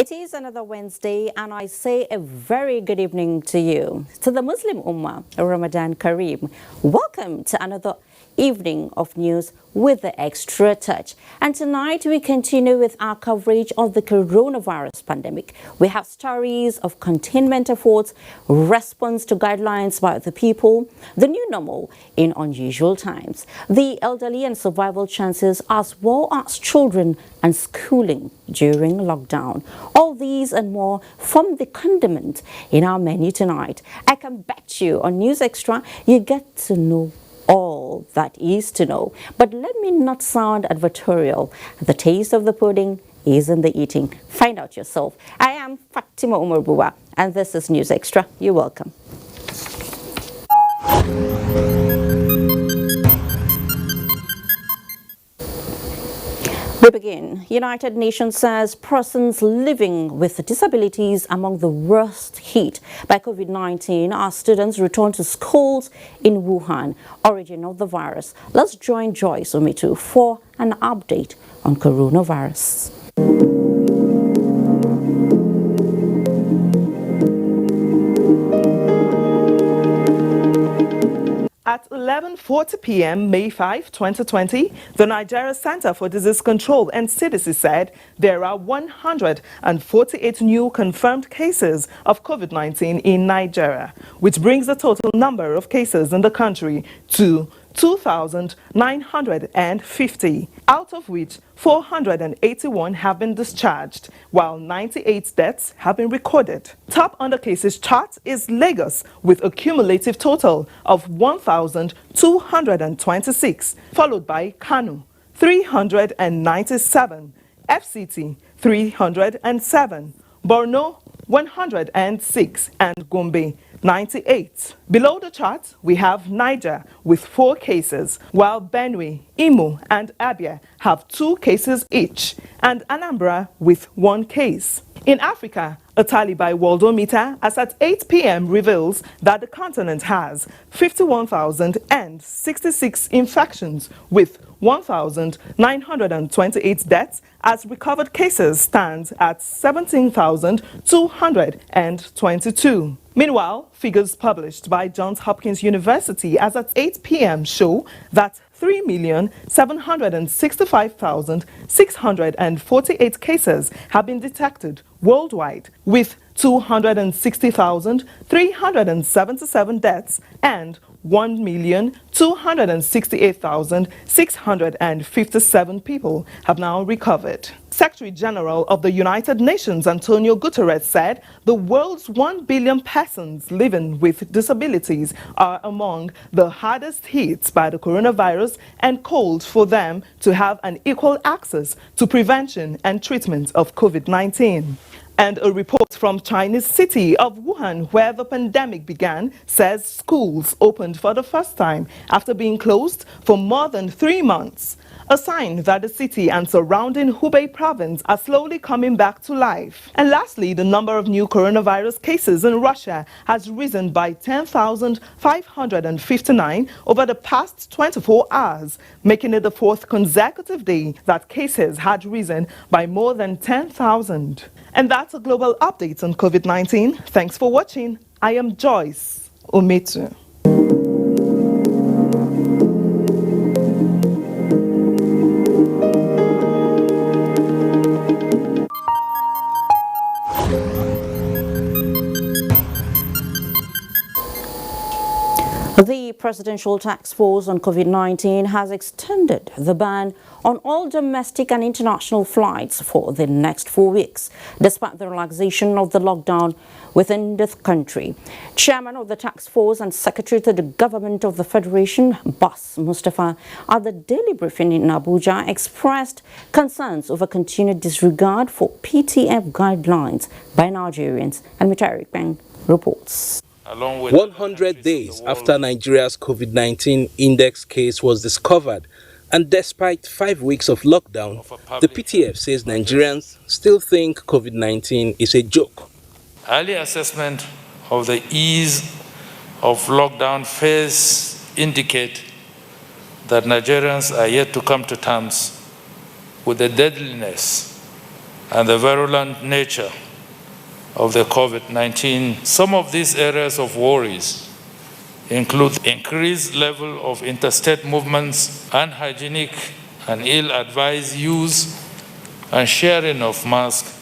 It is another Wednesday, and I say a very good evening to you. To the Muslim Ummah, Ramadan Kareem. Welcome to another evening of news with the extra touch. And tonight we continue with our coverage of the coronavirus pandemic. We have stories of containment efforts, response to guidelines by the people, the new normal in unusual times, the elderly and survival chances, as well as children and schooling during lockdown. All these and more from the condiment in our menu tonight. I can bet you on News Extra you get to know all that is to know. But let me not sound advertorial. The taste of the pudding is in the eating. Find out yourself. I am Fatima Umar Buba, and this is News Extra. You're welcome. We begin. United Nations says persons living with disabilities among the worst hit by COVID-19 are students return to schools in Wuhan, origin of the virus. Let's join Joyce Omitu for an update on coronavirus. At 11:40 p.m. May 5, 2020, the Nigeria Center for Disease Control and CDC said there are 148 new confirmed cases of COVID-19 in Nigeria, which brings the total number of cases in the country to 2,950, out of which 481 have been discharged, while 98 deaths have been recorded. Top on the cases chart is Lagos, with a cumulative total of 1,226, followed by Kano, 397, FCT, 307, Borno, 106, and Gombe, 98. Below the chart, we have Niger with 4 cases, while Benue, Imo, and Abia have 2 cases each, and Anambra with 1 case. In Africa, a tally by Worldometer as at 8 p.m. reveals that the continent has 51,066 infections with 1,928 deaths, as recovered cases stands at 17,222. Meanwhile, figures published by Johns Hopkins University as at 8 p.m. show that 3,765,648 cases have been detected worldwide, with 260,377 deaths and 1,268,657 people have now recovered. Secretary General of the United Nations, Antonio Guterres, said the world's 1 billion persons living with disabilities are among the hardest hit by the coronavirus and called for them to have an equal access to prevention and treatment of COVID-19. And a report from Chinese city of Wuhan, where the pandemic began, says schools opened for the first time after being closed for more than 3 months. A sign that the city and surrounding Hubei province are slowly coming back to life. And lastly, the number of new coronavirus cases in Russia has risen by 10,559 over the past 24 hours, making it the 4th consecutive day that cases had risen by more than 10,000. And that's a global update on COVID-19. Thanks for watching. I am Joyce Omitu. The Presidential Task Force on COVID-19 has extended the ban on all domestic and international flights for the next 4 weeks, despite the relaxation of the lockdown within the country. Chairman of the task force and Secretary to the Government of the Federation, Bas Mustafa, at the daily briefing in Abuja, expressed concerns over continued disregard for PTF guidelines by Nigerians, and Mutarik Bank reports. 100 days after Nigeria's COVID-19 index case was discovered, and despite 5 weeks of lockdown, the PTF says Nigerians still think COVID-19 is a joke. Early assessment of the ease of lockdown phase indicate that Nigerians are yet to come to terms with the deadliness and the virulent nature of the COVID-19, some of these areas of worries include increased level of interstate movements, unhygienic and ill-advised use and sharing of masks,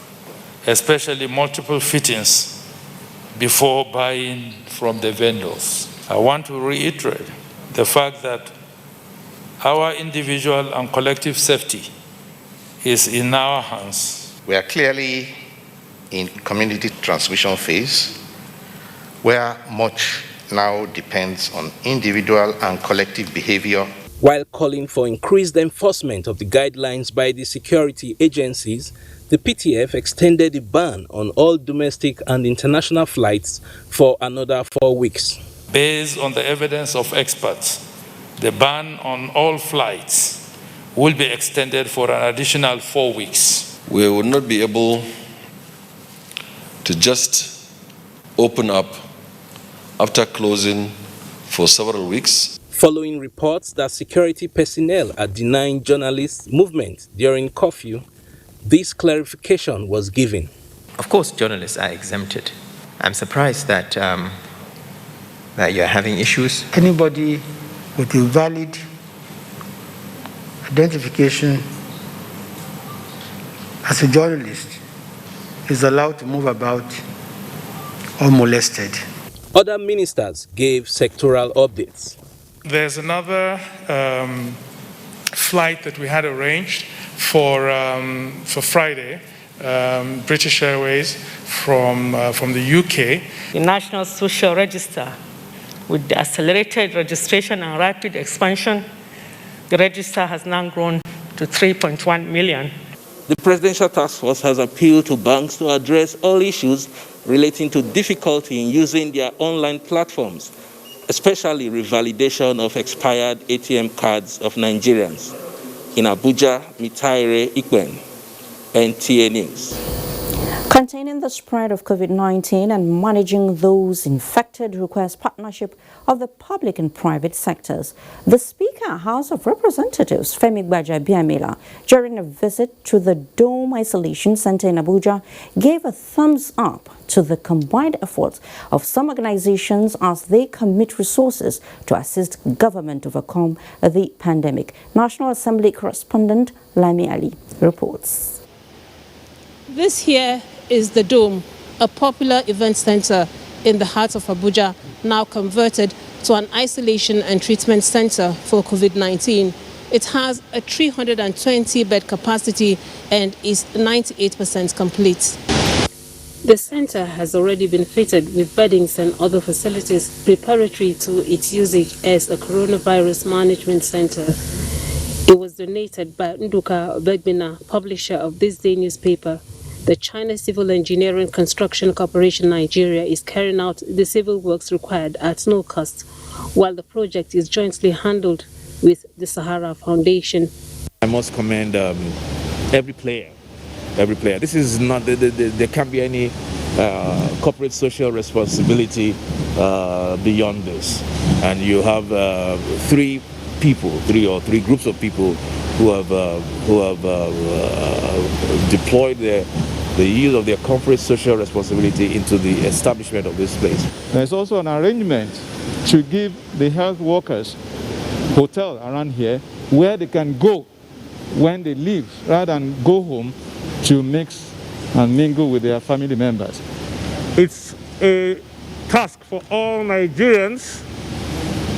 especially multiple fittings before buying from the vendors. I want to reiterate the fact that our individual and collective safety is in our hands. We are clearly in community transmission phase, where much now depends on individual and collective behavior. While calling for increased enforcement of the guidelines by the security agencies, the PTF extended the ban on all domestic and international flights for another 4 weeks. Based on the evidence of experts, the ban on all flights will be extended for an additional 4 weeks. We will not be able to just open up after closing for several weeks. Following reports that security personnel are denying journalists movement during curfew, this clarification was given. Of course, journalists are exempted. I'm surprised that you're having issues. Anybody with a valid identification as a journalist is allowed to move about unmolested. Other ministers gave sectoral updates. There's another flight that we had arranged for Friday, British Airways from the UK. The National Social Register, with the accelerated registration and rapid expansion, the register has now grown to 3.1 million. The Presidential Task Force has appealed to banks to address all issues relating to difficulty in using their online platforms, especially revalidation of expired ATM cards of Nigerians. In Abuja, Mitaire Ikwen, NTA News. Containing the spread of COVID-19 and managing those infected requires partnership of the public and private sectors. The Speaker, House of Representatives, Femi Gbajabiamila, during a visit to the Dome Isolation Center in Abuja, gave a thumbs up to the combined efforts of some organizations as they commit resources to assist government overcome the pandemic. National Assembly correspondent Lami Ali reports. This here is the Dome, a popular event center in the heart of Abuja, now converted to an isolation and treatment center for COVID-19. It has a 320-bed capacity and is 98% complete. The center has already been fitted with beddings and other facilities preparatory to its usage as a coronavirus management center. It was donated by Nduka Obegbina, publisher of this day newspaper. The China Civil Engineering Construction Corporation Nigeria is carrying out the civil works required at no cost, while the project is jointly handled with the Sahara Foundation. I must commend every player. This is not, there can't be any corporate social responsibility beyond this. And you have three groups of people who have deployed the use of their corporate social responsibility into the establishment of this place. There's also an arrangement to give the health workers hotel around here where they can go when they leave rather than go home to mix and mingle with their family members. It's a task for all Nigerians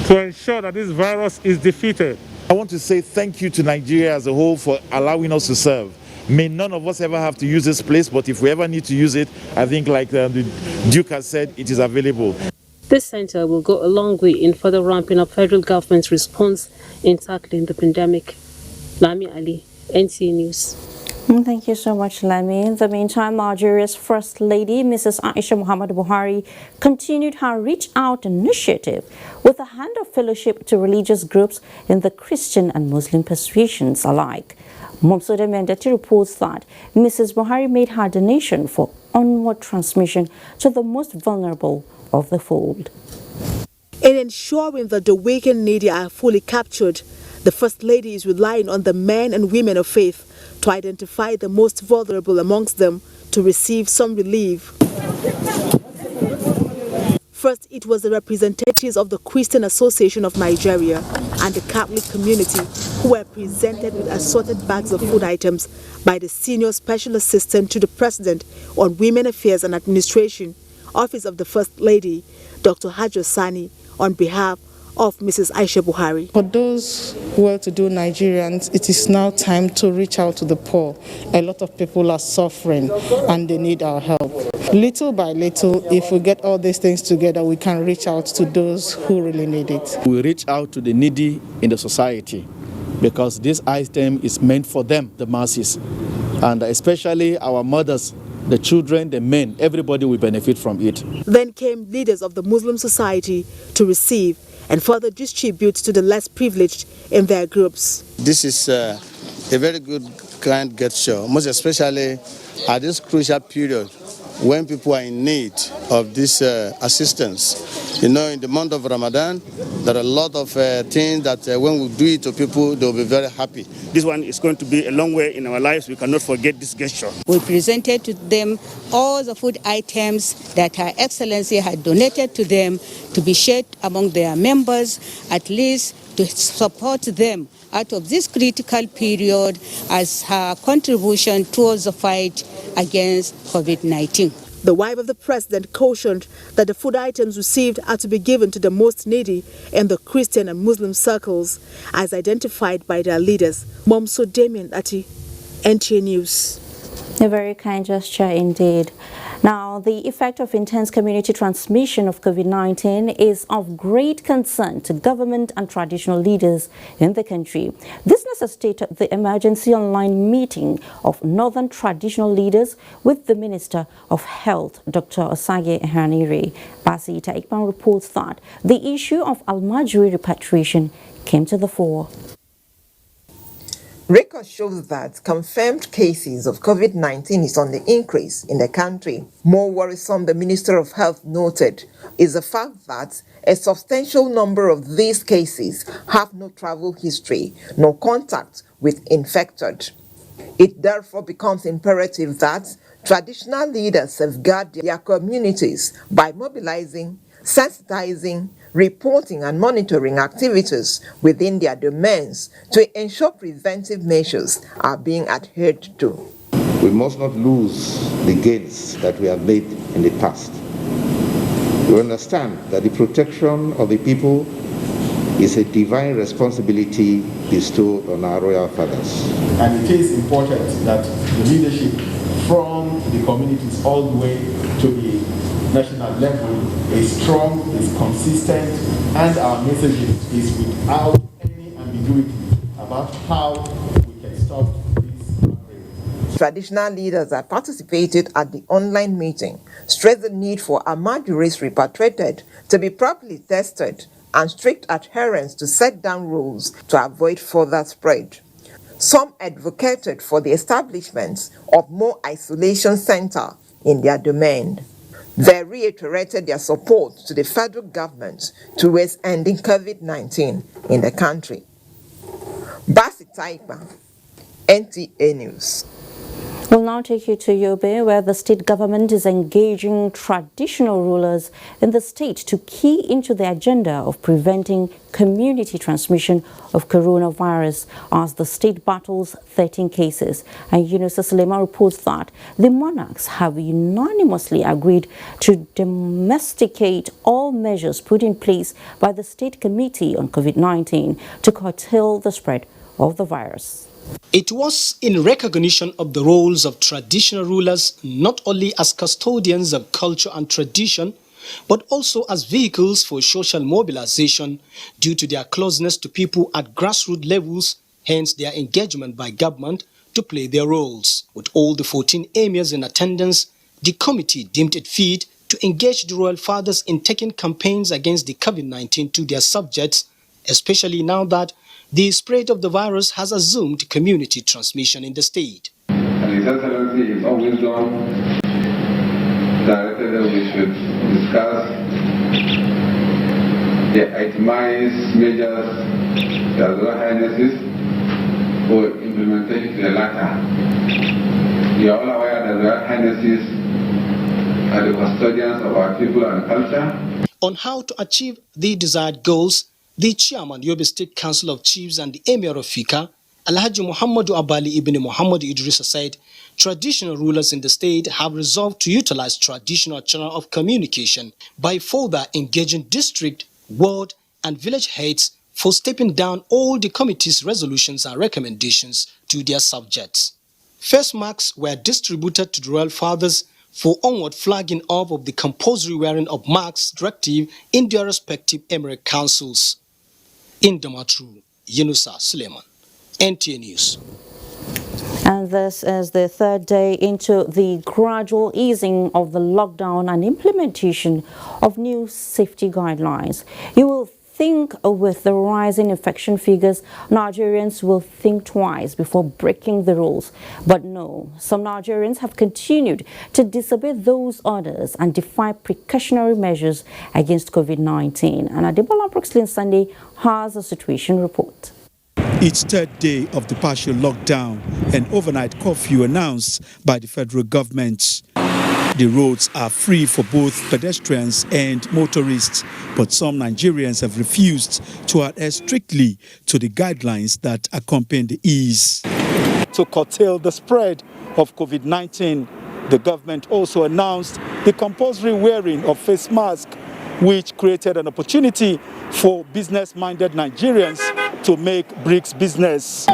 to ensure that this virus is defeated. I want to say thank you to Nigeria as a whole for allowing us to serve. May none of us ever have to use this place, but if we ever need to use it, I think like the Duke has said, it is available. This center will go a long way in further ramping up federal government's response in tackling the pandemic. Lami Ali, NTA News. Thank you so much, Lami. In the meantime, Nigeria's First Lady, Mrs. Aisha Muhammad Buhari, continued her Reach Out initiative with a hand of fellowship to religious groups in the Christian and Muslim persuasions alike. Momsoda Mendeti reports that Mrs. Buhari made her donation for onward transmission to the most vulnerable of the fold. In ensuring that the weak and needy are fully captured, the First Lady is relying on the men and women of faith to identify the most vulnerable amongst them to receive some relief. First, it was the representatives of the Christian Association of Nigeria and the Catholic community who were presented with assorted bags of food items by the Senior Special Assistant to the President on Women Affairs and Administration, Office of the First Lady, Dr. Hajo Sani, on behalf of Mrs. Aisha Buhari. For those well-to-do Nigerians, it is now time to reach out to the poor. A lot of people are suffering and they need our help. Little by little, if we get all these things together, we can reach out to those who really need it. We reach out to the needy in the society because this item is meant for them, the masses, and especially our mothers, the children, the men, everybody will benefit from it. Then came leaders of the Muslim society to receive and further distribute to the less privileged in their groups. This is a very good kind gesture, most especially at this crucial period when people are in need of this assistance. You know, in the month of Ramadan, there are a lot of things that when we do it to people, they'll be very happy. This one is going to be a long way in our lives. We cannot forget this gesture. We presented to them all the food items that Her Excellency had donated to them to be shared among their members, at least to support them out of this critical period as her contribution towards the fight against COVID-19. The wife of the president cautioned that the food items received are to be given to the most needy in the Christian and Muslim circles, as identified by their leaders. Momso Damien Ati, NTA News. A very kind gesture indeed. Now, the effect of intense community transmission of COVID-19 is of great concern to government and traditional leaders in the country. This necessitated the emergency online meeting of Northern traditional leaders with the Minister of Health, Dr. Osage Hanire. Basita Ikpan reports that the issue of Almajiri repatriation came to the fore. Records show that confirmed cases of COVID-19 is on the increase in the country. More worrisome, the Minister of Health noted, is the fact that a substantial number of these cases have no travel history, no contact with infected. It therefore becomes imperative that traditional leaders safeguard their communities by mobilizing, sensitizing, reporting and monitoring activities within their domains to ensure preventive measures are being adhered to. We must not lose the gains that we have made in the past. We understand that the protection of the people is a divine responsibility bestowed on our royal fathers. And it is important that the leadership from the communities all the way to the national level is strong, is consistent, and our messaging is without any ambiguity about how we can stop this outbreak. Traditional leaders that participated at the online meeting stressed the need for Almajiris repatriated to be properly tested and strict adherence to set down rules to avoid further spread. Some advocated for the establishment of more isolation centers in their domain. They reiterated their support to the federal government towards ending COVID-19 in the country. Basi Taipa, NTA News. We'll now take you to Yobe, where the state government is engaging traditional rulers in the state to key into the agenda of preventing community transmission of coronavirus as the state battles 13 cases. And Yunusa Sulema reports that the monarchs have unanimously agreed to domesticate all measures put in place by the State Committee on COVID-19 to curtail the spread of the virus. It was in recognition of the roles of traditional rulers, not only as custodians of culture and tradition, but also as vehicles for social mobilization due to their closeness to people at grassroots levels, hence their engagement by government to play their roles. With all the 14 emirs in attendance, the committee deemed it fit to engage the royal fathers in taking campaigns against the COVID-19 to their subjects, especially now that the spread of the virus has assumed community transmission in the state. And His Excellency, in all wisdom, directed that we should discuss the itemized measures that Royal Highnesses for implementing the latter. You are all aware that Royal Highnesses are the custodians of our people and culture. On how to achieve the desired goals, the chairman, Yobe State Council of Chiefs and the Emir of Fika, Alhaji Muhammadu Abali ibn Muhammad Idrisa said, traditional rulers in the state have resolved to utilize traditional channel of communication by further engaging district, ward, and village heads for stepping down all the committee's resolutions and recommendations to their subjects. Face masks were distributed to the royal fathers for onward flagging up of the compulsory wearing of masks directive in their respective emirate councils. In Damaturu, Yunusa Suleiman, NTA News. And this is the third day into the gradual easing of the lockdown and implementation of new safety guidelines. You will think with the rising infection figures, Nigerians will think twice before breaking the rules. But no, some Nigerians have continued to disobey those orders and defy precautionary measures against COVID-19. And Adebola Brooklyn Sunday has a situation report. It's third day of the partial lockdown and overnight curfew announced by the federal government. The roads are free for both pedestrians and motorists, but some Nigerians have refused to adhere strictly to the guidelines that accompany the ease. To curtail the spread of COVID-19, the government also announced the compulsory wearing of face masks, which created an opportunity for business-minded Nigerians to make bricks business.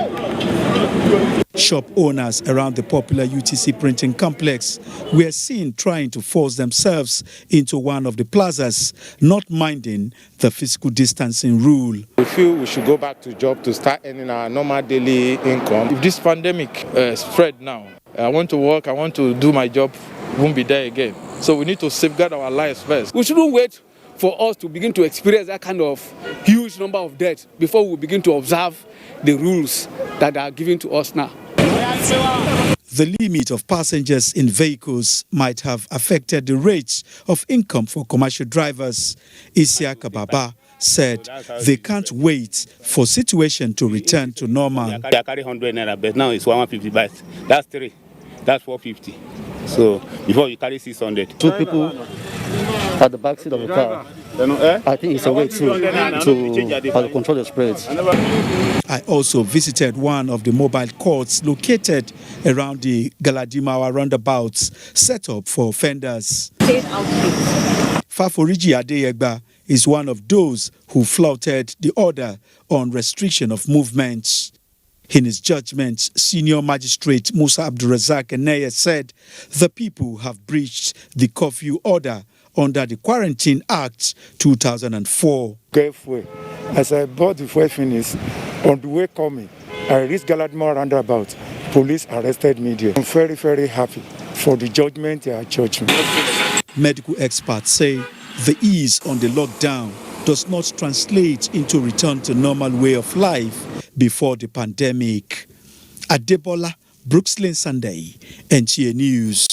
Shop owners around the popular UTC printing complex were seen trying to force themselves into one of the plazas, not minding the physical distancing rule. We feel we should go back to job to start earning our normal daily income. If this pandemic spread now, I want to work, I want to do my job, won't be there again. So we need to safeguard our lives first. We shouldn't wait for us to begin to experience that kind of huge number of deaths before we begin to observe the rules that are given to us now. The limit of passengers in vehicles might have affected the rates of income for commercial drivers. Isiaka Baba said they can't wait for situation to return to normal. I carry 100 naira, but now it's 150 bytes. That's 3. That's 450. So before you carry 600. 2 people at the back seat of the car. I think it's a way to control the spread. I also visited one of the mobile courts located around the Galadimawa roundabouts set up for offenders. Faforiji Adeyegba is one of those who flouted the order on restriction of movements. In his judgment, Senior Magistrate Musa Abdulrazak Eneye said the people have breached the curfew order under the Quarantine Act 2004. Fuel. As I bought the fuel finish, on the way coming, I reached Galadima roundabout. Police arrested me there. I'm very, very happy for the judgment they are judging. Medical experts say the ease on the lockdown does not translate into return to normal way of life before the pandemic. Adebola Brooklyn Sunday, NTA News.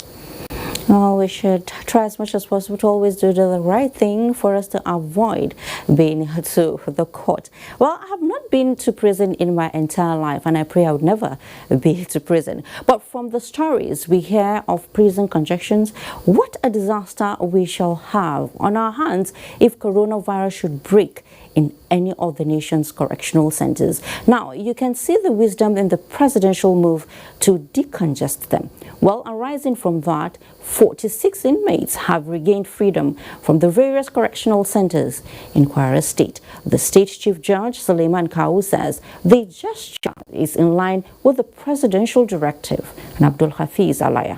Well, we should try as much as possible to always do the right thing for us to avoid being to the court. Well, I have not been to prison in my entire life, and I pray I would never be to prison. But from the stories we hear of prison congestions, what a disaster we shall have on our hands if coronavirus should break in any of the nation's correctional centers. Now, you can see the wisdom in the presidential move to decongest them. Well, arising from that, 46 inmates have regained freedom from the various correctional centers in Kwara State. The State Chief Judge, Suleiman Kau, says the gesture is in line with the presidential directive. And Abdul Hafiz Alaya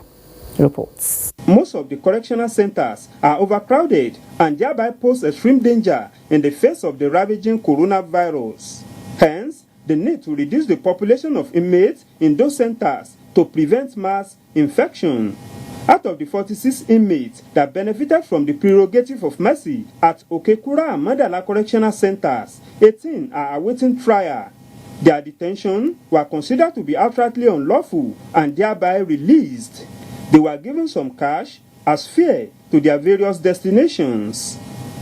reports. Most of the correctional centers are overcrowded and thereby pose extreme danger in the face of the ravaging coronavirus. Hence, the need to reduce the population of inmates in those centers to prevent mass infection. Out of the 46 inmates that benefited from the prerogative of mercy at Okekura and Mandala Correctional Centers, 18 are awaiting trial. Their detention were considered to be outrightly unlawful and thereby released. They were given some cash as fare to their various destinations.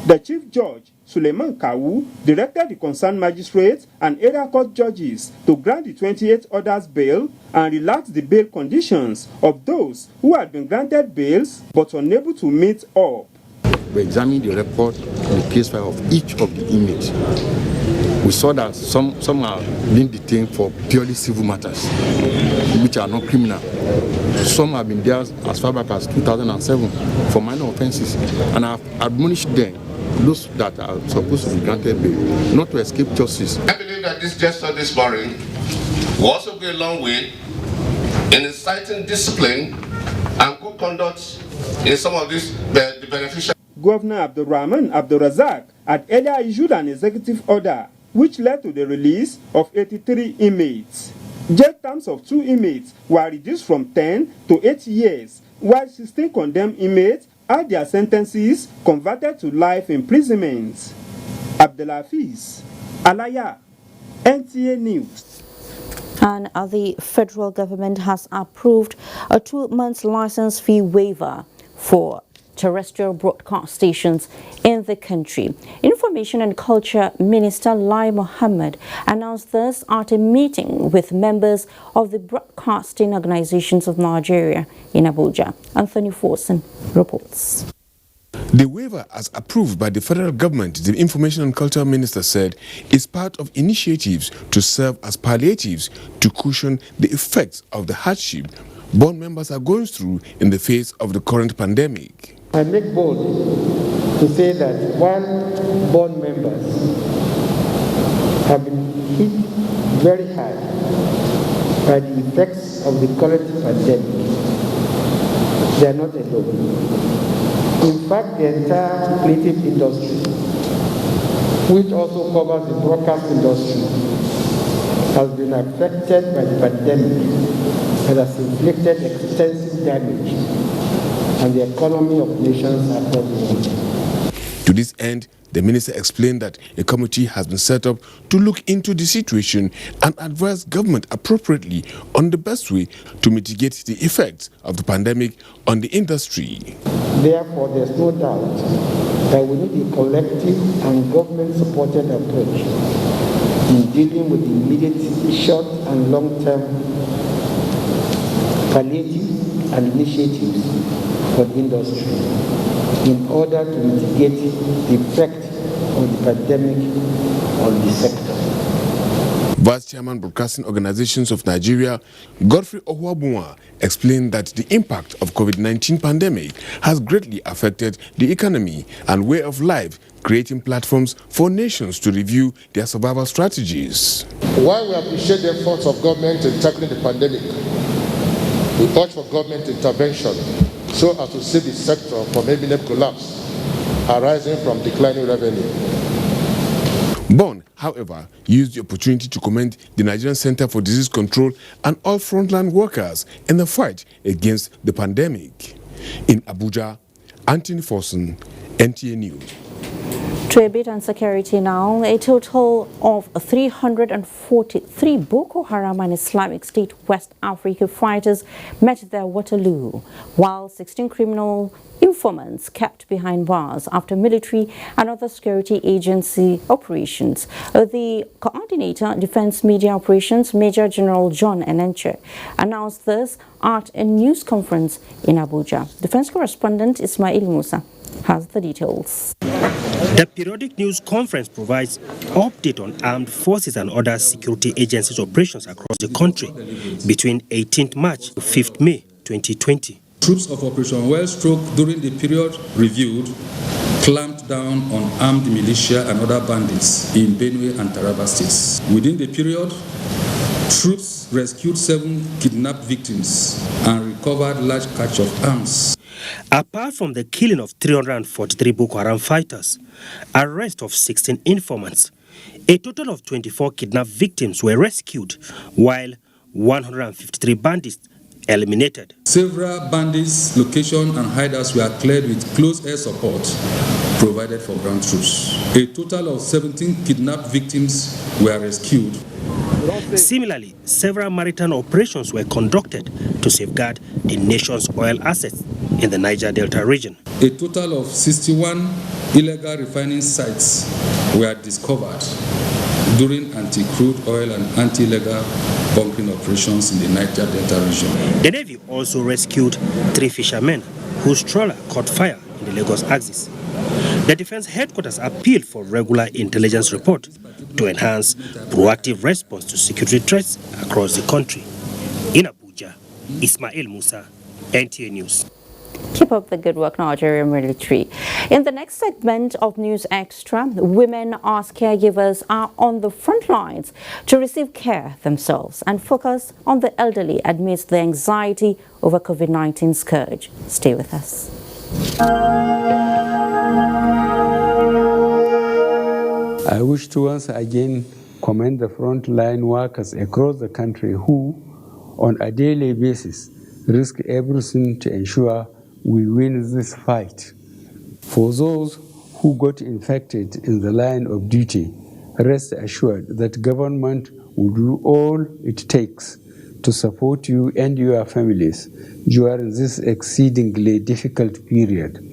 The Chief Judge, Suleiman Kawu directed the concerned magistrates and area court judges to grant the 28 others bail and relax the bail conditions of those who had been granted bails but unable to meet up. We examined the report and the case file of each of the inmates. We saw that some are being detained for purely civil matters, which are not criminal. Some have been there as far back as 2007 for minor offences, and I've admonished them, those that are supposed to be granted bail, not to escape justice. I believe that this gesture this morning will also go a long way in inciting discipline and good conduct in some of these the beneficiaries. Governor Abdurrahman Abdurrazak had earlier issued an executive order which led to the release of 83 inmates. Jail terms of 2 inmates were reduced from 10 to 8 years, while 16 condemned inmates had their sentences converted to life imprisonment. Abdelafiz Alaya, NTA News. And the federal government has approved a 2-month license fee waiver for terrestrial broadcast stations in the country. Information and Culture Minister Lai Mohammed announced this at a meeting with members of the Broadcasting Organizations of Nigeria in Abuja. Anthony Forson reports. The waiver, as approved by the federal government, the Information and Culture Minister said, is part of initiatives to serve as palliatives to cushion the effects of the hardship board members are going through in the face of the current pandemic. I make bold to say that while board members have been hit very hard by the effects of the current pandemic, they are not alone. In fact, the entire creative industry, which also covers the broadcast industry, has been affected by the pandemic and has inflicted extensive damage on the economy of nations across the world. To this end, the minister explained that a committee has been set up to look into the situation and advise government appropriately on the best way to mitigate the effects of the pandemic on the industry. Therefore, there's no doubt that we need a collective and government-supported approach in dealing with the immediate short and long-term palliative and initiatives for the industry in order to mitigate the effect of the pandemic on the sector. Vice Chairman Broadcasting Organizations of Nigeria, Godfrey Ohuabunwa, explained that the impact of COVID-19 pandemic has greatly affected the economy and way of life, creating platforms for nations to review their survival strategies. While we appreciate the efforts of government in tackling the pandemic, we urge for government intervention so as to save the sector from imminent collapse arising from declining revenue. Bond, however, used the opportunity to commend the Nigerian Center for Disease Control and all frontline workers in the fight against the pandemic. In Abuja, Anthony Forson, NTA News. To a bit on security now, a total of 343 Boko Haram and Islamic State West Africa fighters met their Waterloo, while 16 criminal informants kept behind bars after military and other security agency operations. The coordinator, Defense Media Operations, Major General John Enenche, announced this at a news conference in Abuja. Defense correspondent Ismail Musa has the details. The periodic news conference provides update on armed forces and other security agencies operations across the country between 18th March to 5th May 2020. Troops of Operation Wellstroke during the period reviewed clamped down on armed militia and other bandits in Benue and Taraba states. Within the period, troops rescued 7 kidnapped victims and recovered large catch of arms. Apart from the killing of 343 Boko Haram fighters, arrest of 16 informants, a total of 24 kidnapped victims were rescued, while 153 bandits eliminated. Several bandits' locations and hideouts were cleared with close air support provided for ground troops. A total of 17 kidnapped victims were rescued. Similarly, several maritime operations were conducted to safeguard the nation's oil assets in the Niger Delta region. A total of 61 Illegal refining sites were discovered during anti-crude oil and anti-illegal bunkering operations in the Niger Delta region. The Navy also rescued 3 fishermen whose trawler caught fire in the Lagos axis. The Defense Headquarters appealed for regular intelligence report to enhance proactive response to security threats across the country. In Abuja, Ismail Musa, NTA News. Keep up the good work, Nigerian military. In the next segment of News Extra, women as caregivers are on the front lines to receive care themselves and focus on the elderly amidst the anxiety over COVID-19 scourge. Stay with us. I wish to once again commend the frontline workers across the country who, on a daily basis, risk everything to ensure we win this fight. For those who got infected in the line of duty, rest assured that government will do all it takes to support you and your families during this exceedingly difficult period.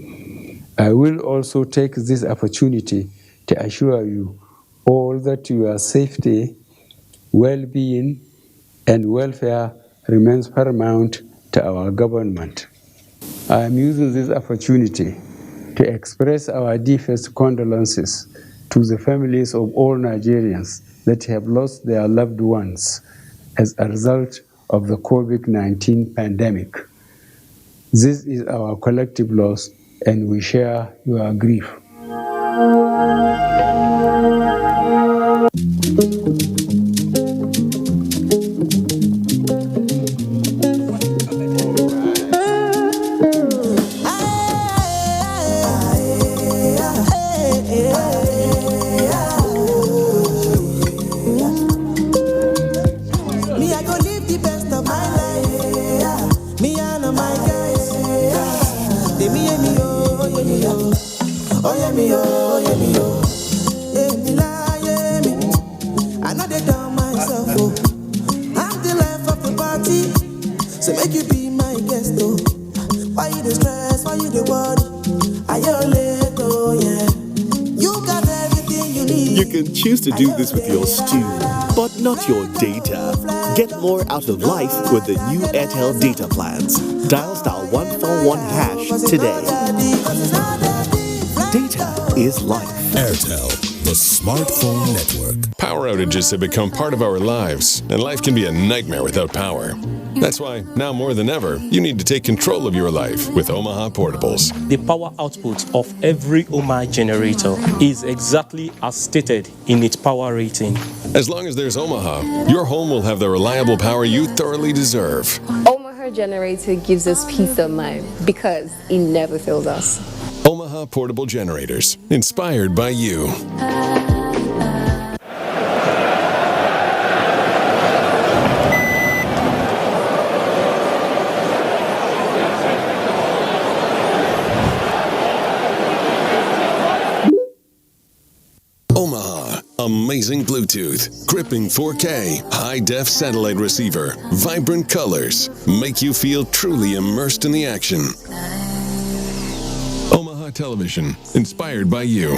I will also take this opportunity to assure you all that your safety, well-being, and welfare remains paramount to our government. I am using this opportunity to express our deepest condolences to the families of all Nigerians that have lost their loved ones as a result of the COVID-19 pandemic. This is our collective loss, and we share your grief. Choose to do this with your stew, but not your data. Get more out of life with the new Airtel data plans. Dial *141# today. Data is life. Airtel, the smartphone network. Power outages have become part of our lives, and life can be a nightmare without power. That's why, now more than ever, you need to take control of your life with Omaha Portables. The power output of every Umar generator is exactly as stated in its power rating. As long as there's Omaha, your home will have the reliable power you thoroughly deserve. Omaha generator gives us peace of mind because it never fails us. Omaha Portable Generators, inspired by you. Amazing Bluetooth, gripping 4K, high-def satellite receiver, vibrant colors, make you feel truly immersed in the action. Omaha Television, inspired by you.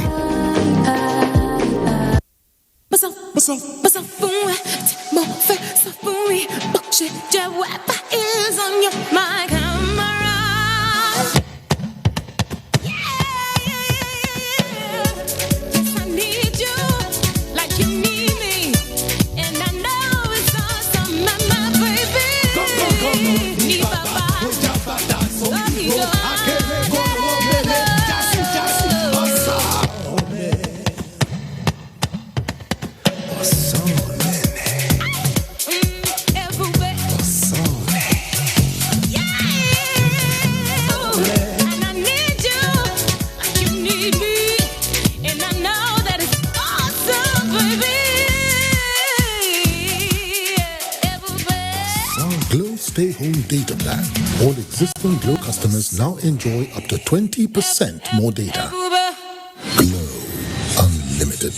Stay-home data plan. All existing Glow customers now enjoy up to 20% more data. Glow Unlimited.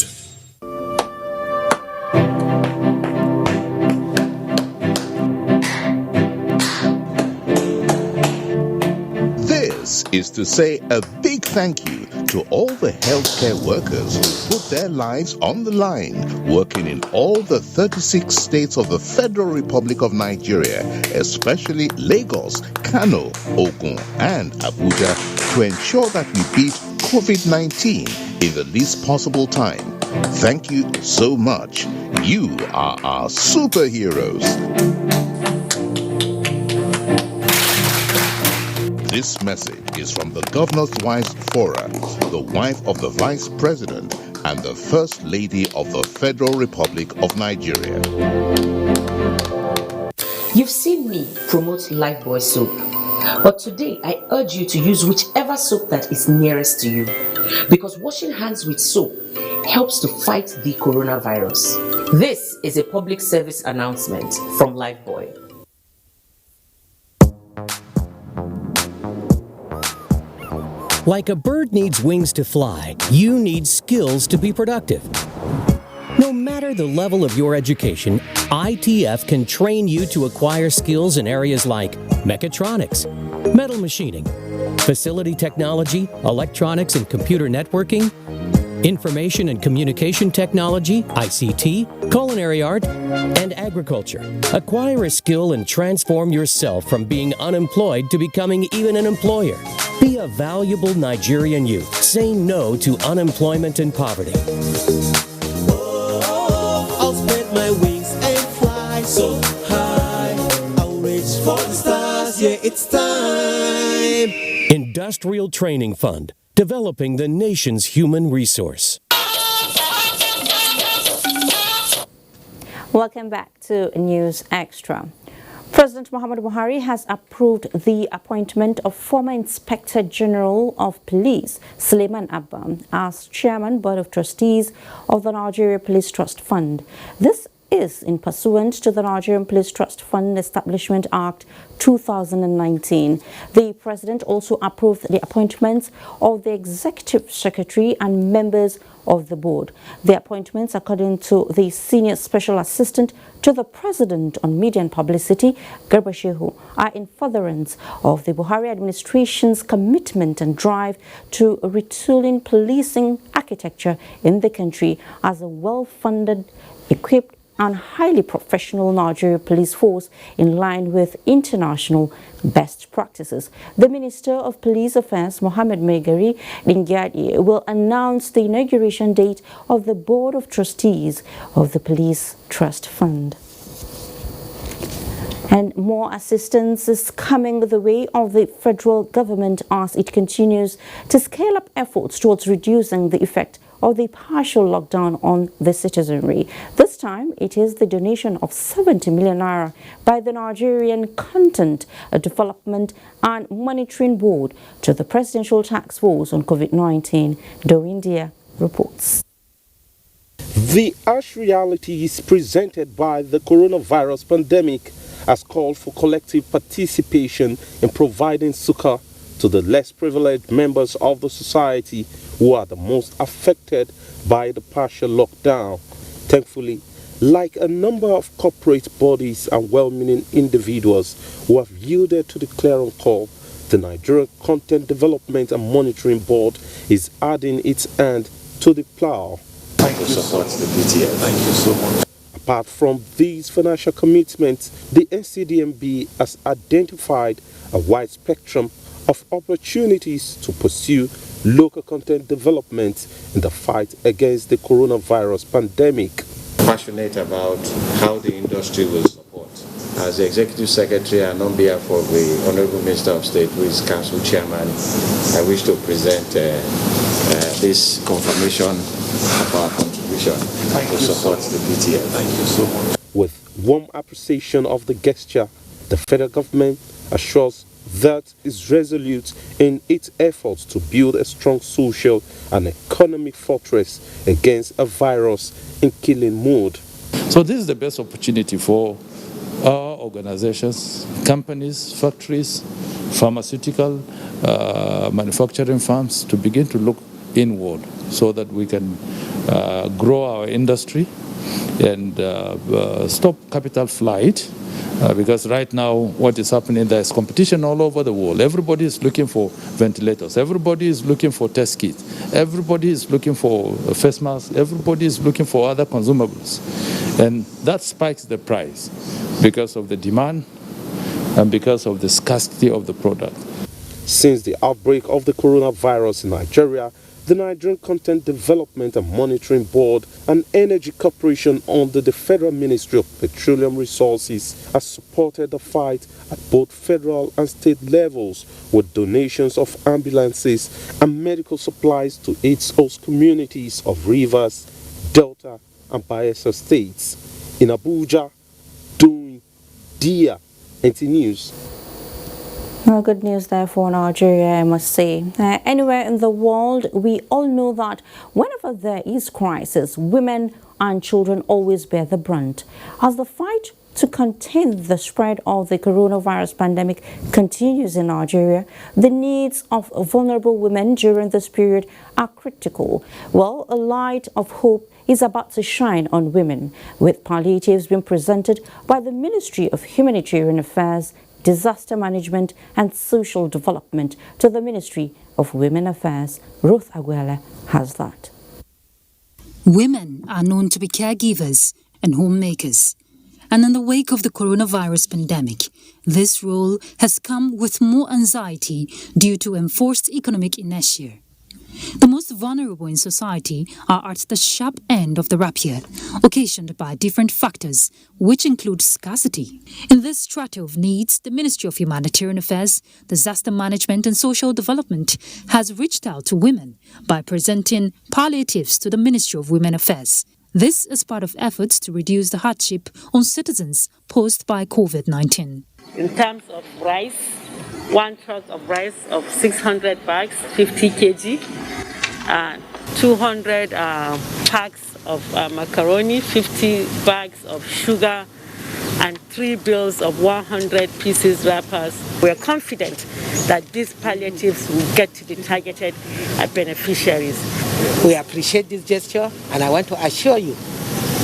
This is to say a big thank you to all the healthcare workers who put their lives on the line, working in all the 36 states of the Federal Republic of Nigeria, especially Lagos, Kano, Ogun, and Abuja, to ensure that we beat COVID-19 in the least possible time. Thank you so much. You are our superheroes. This message is from the Governor's Wives Forum, the wife of the Vice President and the First Lady of the Federal Republic of Nigeria. You've seen me promote Lifebuoy soap, but today I urge you to use whichever soap that is nearest to you, because washing hands with soap helps to fight the coronavirus. This is a public service announcement from Lifebuoy. Like a bird needs wings to fly, you need skills to be productive. No matter the level of your education, ITF can train you to acquire skills in areas like mechatronics, metal machining, facility technology, electronics and computer networking, information and communication technology, ICT, culinary art, and agriculture. Acquire a skill and transform yourself from being unemployed to becoming even an employer. Be a valuable Nigerian youth. Say no to unemployment and poverty. I'll spread my wings and fly so high. I'll reach for the stars, yeah, it's time. Industrial Training Fund, developing the nation's human resource. Welcome back to News Extra. President Muhammadu Buhari has approved the appointment of former Inspector General of Police Suleiman Abba as Chairman Board of Trustees of the Nigeria Police Trust Fund. This is in pursuant to the Nigerian Police Trust Fund Establishment Act 2019. The President also approved the appointments of the Executive Secretary and members of the board. The appointments, according to the Senior Special Assistant to the President on Media and Publicity, Garba Shehu, are in furtherance of the Buhari administration's commitment and drive to retooling policing architecture in the country as a well-funded, equipped, and highly professional Nigeria police force in line with international best practices. The Minister of Police Affairs, Mohammed Megari Dingyadi, will announce the inauguration date of the Board of Trustees of the Police Trust Fund. And more assistance is coming the way of the federal government as it continues to scale up efforts towards reducing the effect of the partial lockdown on the citizenry. This time, it is the donation of 70 million naira by the Nigerian Content Development and Monitoring Board to the Presidential Task Force on COVID-19. Do India reports. The harsh realities presented by the coronavirus pandemic has called for collective participation in providing succor to the less privileged members of the society who are the most affected by the partial lockdown. Thankfully, like a number of corporate bodies and well-meaning individuals who have yielded to the clarion call, the Nigerian Content Development and Monitoring Board is adding its hand to the plow. Thank you so much, the PTA. Thank you so much. Apart from these financial commitments, the NCDMB has identified a wide spectrum of opportunities to pursue local content development in the fight against the coronavirus pandemic. Passionate about how the industry will support. As the Executive Secretary and on behalf of the Honorable Minister of State, who is Council Chairman, I wish to present this confirmation of our contribution to support the PTA. Thank you so much. With warm appreciation of the gesture, the federal government assures that is resolute in its efforts to build a strong social and economic fortress against a virus in killing mode. So this is the best opportunity for our organizations, companies, factories, pharmaceutical, manufacturing firms to begin to look inward so that we can grow our industry and stop capital flight Because right now, what is happening, there's competition all over the world. Everybody is looking for ventilators. Everybody is looking for test kits. Everybody is looking for face masks. Everybody is looking for other consumables. And that spikes the price because of the demand and because of the scarcity of the product. Since the outbreak of the coronavirus in Nigeria, the Nigerian Content Development and Monitoring Board and Energy Corporation under the Federal Ministry of Petroleum Resources has supported the fight at both federal and state levels with donations of ambulances and medical supplies to its host communities of Rivers, Delta and Bayelsa states. In Abuja, doing Dia, NTA News. Well, good news there for Nigeria, I must say. Anywhere in the world, we all know that whenever there is crisis, women and children always bear the brunt. As the fight to contain the spread of the coronavirus pandemic continues in Nigeria, the needs of vulnerable women during this period are critical. Well, a light of hope is about to shine on women, with palliatives being presented by the Ministry of Humanitarian Affairs, Disaster Management and Social Development to the Ministry of Women Affairs. Ruth Aguela has that. Women are known to be caregivers and homemakers. And in the wake of the coronavirus pandemic, this role has come with more anxiety due to enforced economic inertia. The most vulnerable in society are at the sharp end of the rapier, occasioned by different factors, which include scarcity. In this strata of needs, the Ministry of Humanitarian Affairs, Disaster Management and Social Development has reached out to women by presenting palliatives to the Ministry of Women Affairs. This is part of efforts to reduce the hardship on citizens posed by COVID-19. In terms of rice, one truck of rice of 600 bags, 50 kg, 200 packs of macaroni, 50 bags of sugar, and 3 bills of 100 pieces wrappers. We are confident that these palliatives will get to the targeted beneficiaries. We appreciate this gesture, and I want to assure you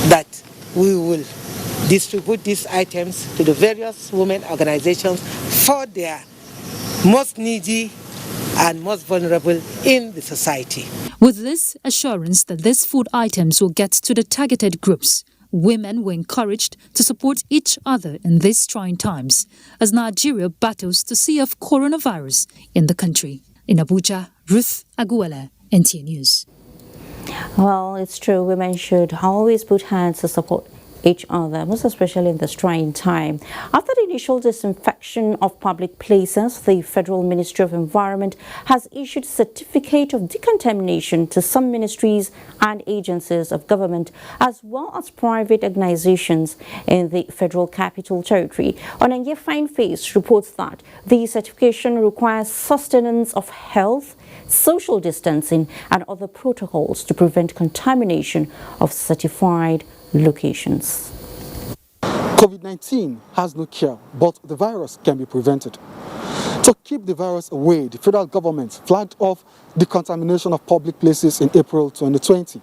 that we will distribute these items to the various women organizations for their most needy and most vulnerable in the society. With this assurance that these food items will get to the targeted groups, women were encouraged to support each other in these trying times as Nigeria battles to see off coronavirus in the country. In Abuja, Ruth Aguela, NTA News. Well, it's true. Women should always put hands to support each other, most especially in this trying time. After the initial disinfection of public places, the Federal Ministry of Environment has issued certificate of decontamination to some ministries and agencies of government, as well as private organizations in the Federal Capital Territory. Onange Fine Face reports that the certification requires sustenance of health, social distancing and other protocols to prevent contamination of certified locations. COVID-19 has no cure, but the virus can be prevented. To keep the virus away, the federal government flagged off decontamination of public places in April 2020.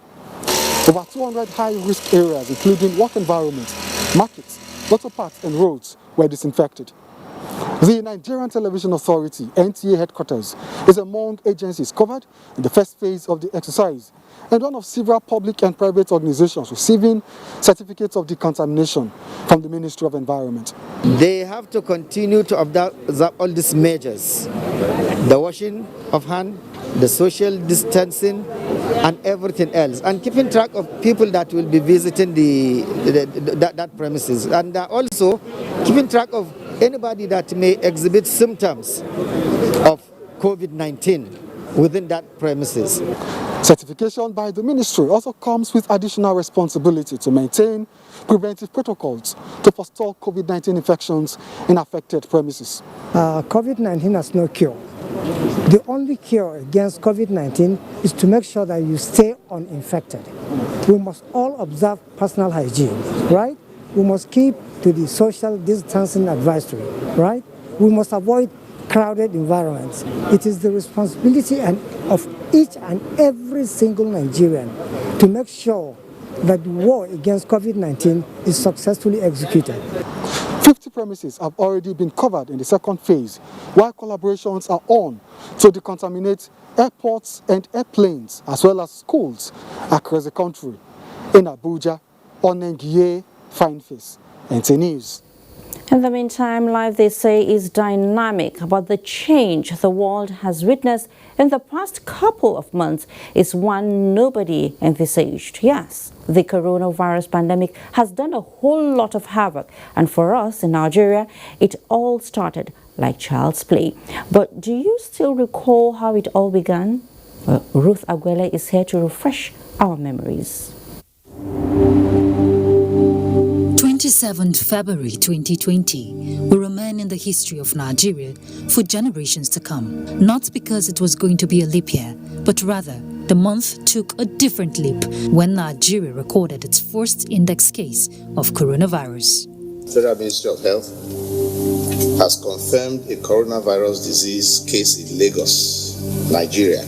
Over 200 high-risk areas, including work environments, markets, auto parks and roads, were disinfected. The Nigerian Television Authority, NTA headquarters, is among agencies covered in the first phase of the exercise and one of several public and private organizations receiving certificates of decontamination from the Ministry of Environment. They have to continue to observe all these measures, the washing of hands, the social distancing and everything else, and keeping track of people that will be visiting that premises, and also keeping track of anybody that may exhibit symptoms of COVID-19 within that premises. Certification by the ministry also comes with additional responsibility to maintain preventive protocols to forestall COVID-19 infections in affected premises. COVID-19 has no cure. The only cure against COVID-19 is to make sure that you stay uninfected. We must all observe personal hygiene, right? We must keep to the social distancing advisory, right? We must avoid crowded environments. It is the responsibility of each and every single Nigerian to make sure that the war against COVID-19 is successfully executed. 50 premises have already been covered in the second phase, while collaborations are on to decontaminate airports and airplanes, as well as schools across the country. In Abuja, Onengiye Fineface, NTA News. In the meantime, life, they say, is dynamic, but the change the world has witnessed in the past couple of months is one nobody envisaged. Yes, the coronavirus pandemic has done a whole lot of havoc, and for us in Nigeria, it all started like child's play. But do you still recall how it all began? Well, Ruth Aguele is here to refresh our memories. 27th February 2020 will remain in the history of Nigeria for generations to come. Not because it was going to be a leap year, but rather the month took a different leap when Nigeria recorded its first index case of coronavirus. Federal Ministry of Health has confirmed a coronavirus disease case in Lagos, Nigeria,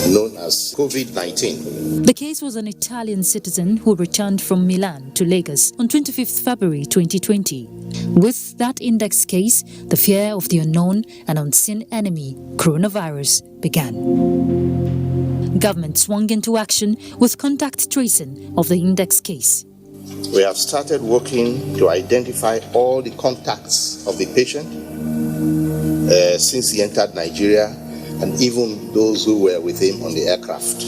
known as COVID-19. The case was an Italian citizen who returned from Milan to Lagos on 25th February 2020. With that index case, the fear of the unknown and unseen enemy, coronavirus, began. Government swung into action with contact tracing of the index case. We have started working to identify all the contacts of the patient since he entered Nigeria, and even those who were with him on the aircraft.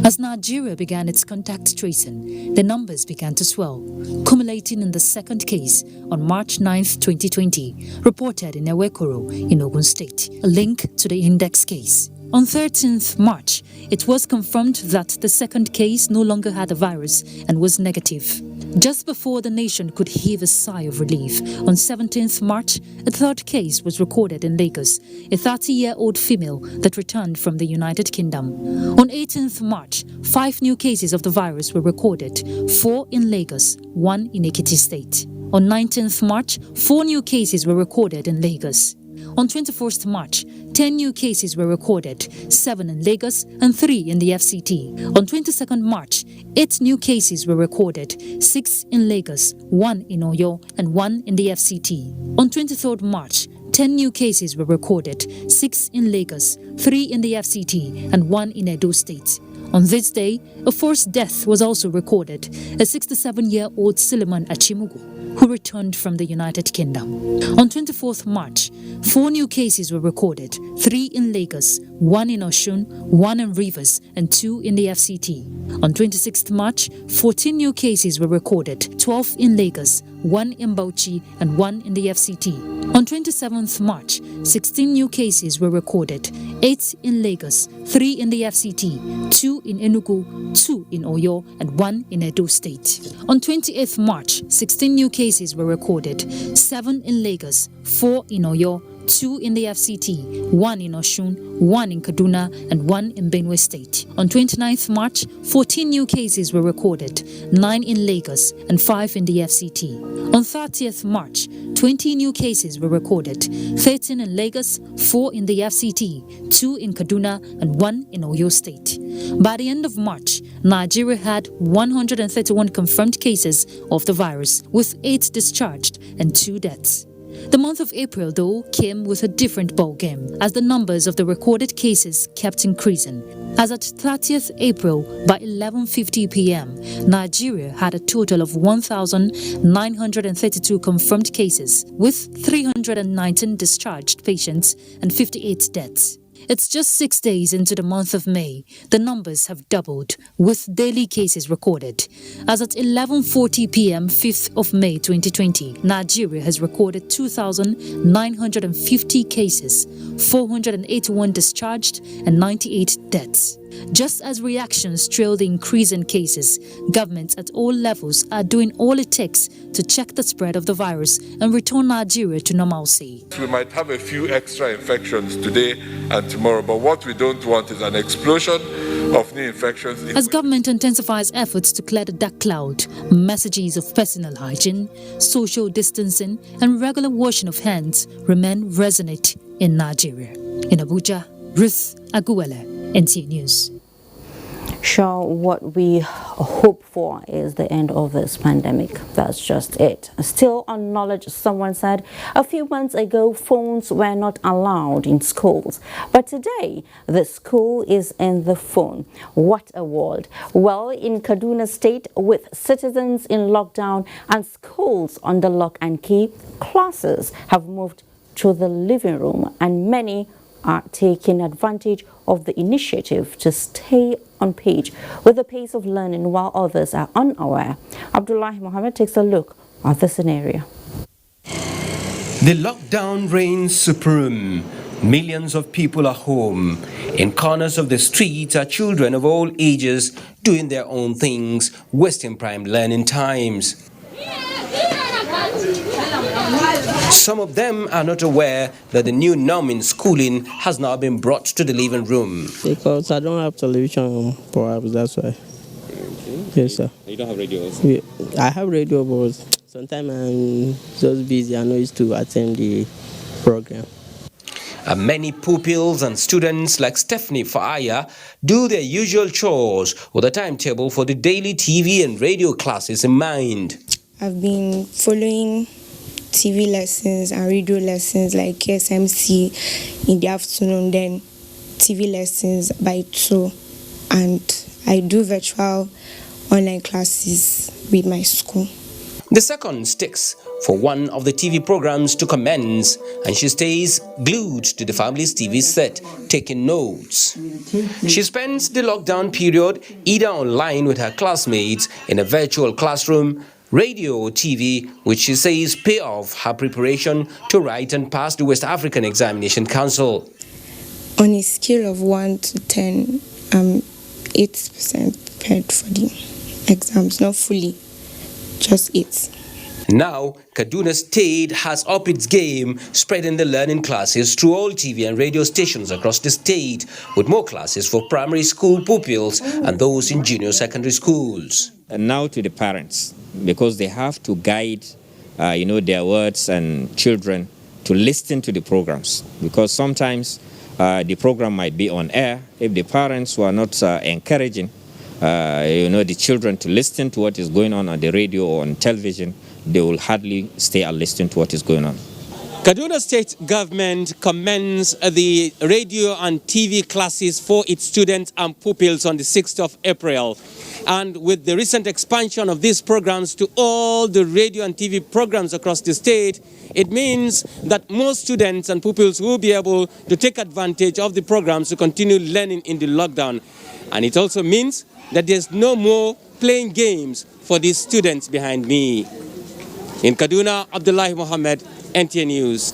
As Nigeria began its contact tracing, the numbers began to swell, culminating in the second case on March 9, 2020, reported in Ewekoro in Ogun State, a link to the index case. On 13th March, it was confirmed that the second case no longer had the virus and was negative. Just before the nation could heave a sigh of relief, on 17th March, a third case was recorded in Lagos, a 30-year-old female that returned from the United Kingdom. On 18th March, 5 new cases of the virus were recorded, 4 in Lagos, 1 in Ekiti State. On 19th March, 4 new cases were recorded in Lagos. On 21st March, 10 new cases were recorded, 7 in Lagos and 3 in the FCT. On 22nd March, 8 new cases were recorded, 6 in Lagos, 1 in Oyo and 1 in the FCT. On 23rd March, 10 new cases were recorded, 6 in Lagos, 3 in the FCT and 1 in Edo State. On this day, a forced death was also recorded, a 67-year-old Suleiman Achimugu, who returned from the United Kingdom. On 24th March, 4 new cases were recorded, 3 in Lagos, 1 in Osun, 1 in Rivers, and 2 in the FCT. On 26th March, 14 new cases were recorded, 12 in Lagos, 1 in Bauchi, and 1 in the FCT. On 27th March, 16 new cases were recorded, 8 in Lagos, 3 in the FCT, 2 in Enugu, 2 in Oyo, and 1 in Edo State. On 28th March, 16 new cases were recorded, 7 in Lagos, 4 in Oyo, 2 in the FCT, 1 in Osun, 1 in Kaduna, and 1 in Benue State. On 29th March, 14 new cases were recorded, 9 in Lagos and 5 in the FCT. On 30th March, 20 new cases were recorded, 13 in Lagos, 4 in the FCT, 2 in Kaduna, and 1 in Oyo State. By the end of March, Nigeria had 131 confirmed cases of the virus, with 8 discharged and 2 deaths. The month of April, though, came with a different ballgame, as the numbers of the recorded cases kept increasing. As at 30th April, by 11:50 p.m., Nigeria had a total of 1,932 confirmed cases, with 319 discharged patients and 58 deaths. It's just 6 days into the month of May. The numbers have doubled, with daily cases recorded. As at 11:40 p.m. 5th of May 2020, Nigeria has recorded 2,950 cases, 481 discharged, and 98 deaths. Just as reactions trail the increase in cases, governments at all levels are doing all it takes to check the spread of the virus and return Nigeria to normalcy. We might have a few extra infections today and tomorrow, but what we don't want is an explosion of new infections. As government intensifies efforts to clear the dark cloud, messages of personal hygiene, social distancing, and regular washing of hands remain resonant in Nigeria. In Abuja, Ruth Aguele, NTA News. Sure, what we hope for is the end of this pandemic. That's just it. Still on knowledge, someone said a few months ago phones were not allowed in schools. But today, the school is in the phone. What a world. Well, in Kaduna State, with citizens in lockdown and schools under lock and key, classes have moved to the living room, and many are taking advantage of the initiative to stay on page with the pace of learning, while others are unaware. Abdullahi Mohammed takes a look at the scenario. The lockdown reigns supreme. Millions of people are home. In corners of the streets are children of all ages doing their own things, wasting prime learning times. Some of them are not aware that the new norm in schooling has now been brought to the living room. Because I don't have television, perhaps that's why. Yes, sir. You don't have radios? Yeah, I have radio, but sometimes I'm just busy. I know it's to attend the program. And many pupils and students like Stephanie Faaya do their usual chores with a timetable for the daily TV and radio classes in mind. I've been following TV lessons and radio lessons like KSMC in the afternoon, then TV lessons by 2, and I do virtual online classes with my school. The second sticks for one of the TV programs to commence, and she stays glued to the family's TV set, taking notes. She spends the lockdown period either online with her classmates in a virtual classroom, radio or TV, which she says pay off her preparation to write and pass the West African Examination Council. On a scale of 1 to 10, I'm 8% prepared for the exams, not fully, just 8. Now, Kaduna State has upped its game, spreading the learning classes through all TV and radio stations across the state, with more classes for primary school pupils and those in junior secondary schools. And now to the parents, because they have to guide, their words and children to listen to the programs, because sometimes the program might be on air. If the parents were not encouraging, the children to listen to what is going on the radio or on television, they will hardly stay and listen to what is going on. Kaduna State government commenced the radio and TV classes for its students and pupils on the 6th of April. And with the recent expansion of these programs to all the radio and TV programs across the state, it means that most students and pupils will be able to take advantage of the programs to continue learning in the lockdown. And it also means that there's no more playing games for these students behind me. In Kaduna, Abdullahi Mohammed, NTA News.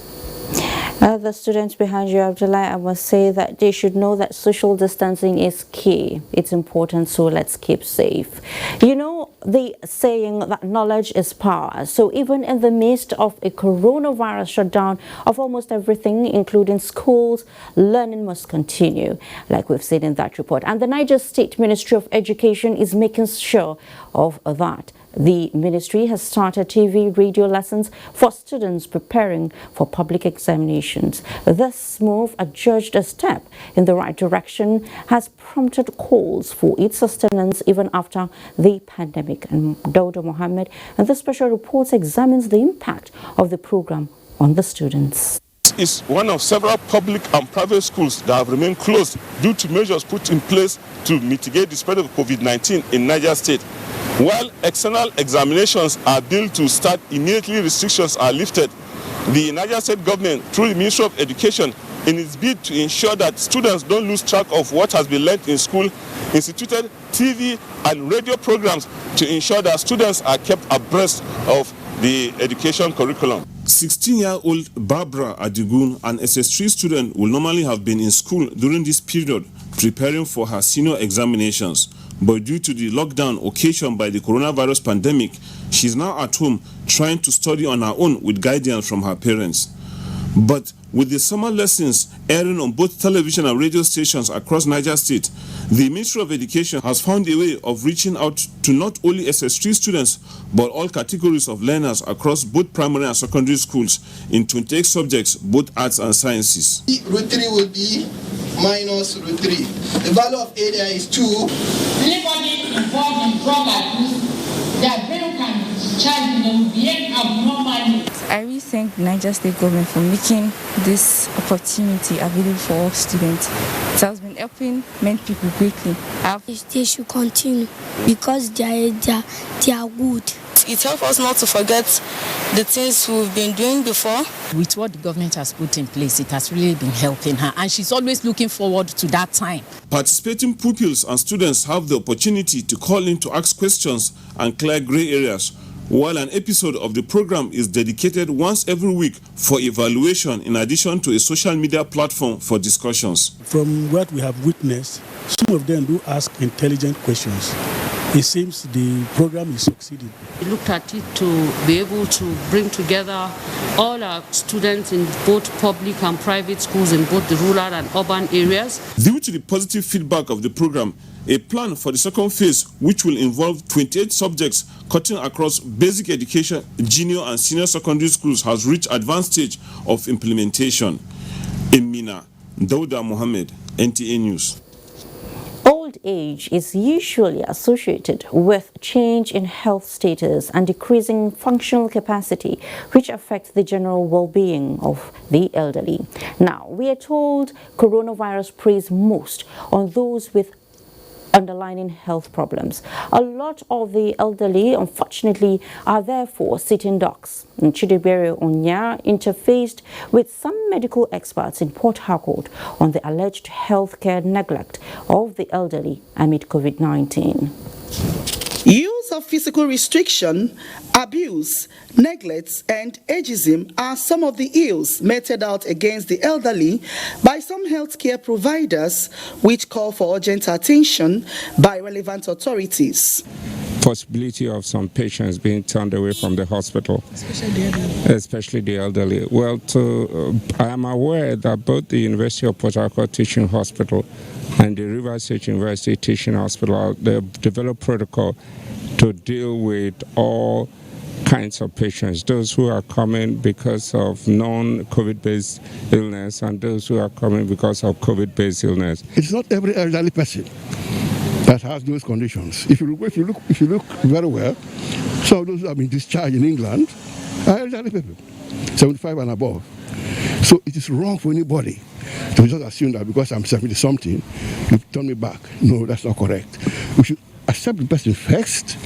The students behind you, Abdullah, I must say that they should know that social distancing is key. It's important, so let's keep safe. You know the saying that knowledge is power. So even in the midst of a coronavirus shutdown of almost everything, including schools, learning must continue, like we've seen in that report. And the Niger State Ministry of Education is making sure of that. The ministry has started TV radio lessons for students preparing for public examinations. This move, adjudged a step in the right direction, has prompted calls for its sustenance even after the pandemic. And Dauda Mohammed and the special reports examines the impact of the program on the students. Is one of several public and private schools that have remained closed due to measures put in place to mitigate the spread of COVID-19 in Niger State. While external examinations are due to start immediately restrictions are lifted, the Niger State government, through the Ministry of Education, in its bid to ensure that students don't lose track of what has been learned in school, instituted TV and radio programs to ensure that students are kept abreast of the education curriculum. 16-year-old Barbara Adigun, an SS3 student, will normally have been in school during this period preparing for her senior examinations. But due to the lockdown occasioned by the coronavirus pandemic, she is now at home trying to study on her own with guidance from her parents. But with the summer lessons airing on both television and radio stations across Niger State, the Ministry of Education has found a way of reaching out to not only SS3 students, but all categories of learners across both primary and secondary schools in 28 subjects, both arts and sciences. Route 3 will be minus root 3. The value of A there is 2. Anybody involved in drug abuse, their brain can discharge, they will behave abnormally. I really thank the Niger State government for making this opportunity available for all students. It has been helping many people greatly. They should continue because they are good. It helps us not to forget the things we've been doing before. With what the government has put in place, it has really been helping her, and she's always looking forward to that time. Participating pupils and students have the opportunity to call in to ask questions and clear grey areas, while an episode of the program is dedicated once every week for evaluation in addition to a social media platform for discussions. From what we have witnessed, some of them do ask intelligent questions. It seems the program is succeeding. We looked at it to be able to bring together all our students in both public and private schools in both the rural and urban areas. Due to the positive feedback of the program, a plan for the second phase, which will involve 28 subjects cutting across basic education, junior and senior secondary schools, has reached advanced stage of implementation. In Mina, Dauda Mohammed, NTA News. Old age is usually associated with change in health status and decreasing functional capacity, which affects the general well-being of the elderly. Now, we are told coronavirus preys most on those with underlying health problems. A lot of the elderly, unfortunately, are therefore sitting ducks. Chidibere Onya interfaced with some medical experts in Port Harcourt on the alleged healthcare neglect of the elderly amid COVID-19. Use of physical restriction, abuse, neglect, and ageism are some of the ills meted out against the elderly by some healthcare providers, which call for urgent attention by relevant authorities. Possibility of some patients being turned away from the hospital, especially the elderly. Well, I am aware that both the University of Port Harcourt Teaching Hospital and the River State University Teaching Hospital, they've developed protocol to deal with all kinds of patients, those who are coming because of non-COVID-based illness and those who are coming because of COVID-based illness. It's not every elderly person that has those conditions. If you look very well, some of those who have been discharged in England are elderly people, 75 and above. So it is wrong for anybody to just assume that because I'm 70-something, you turn me back. No, that's not correct. We should accept the person first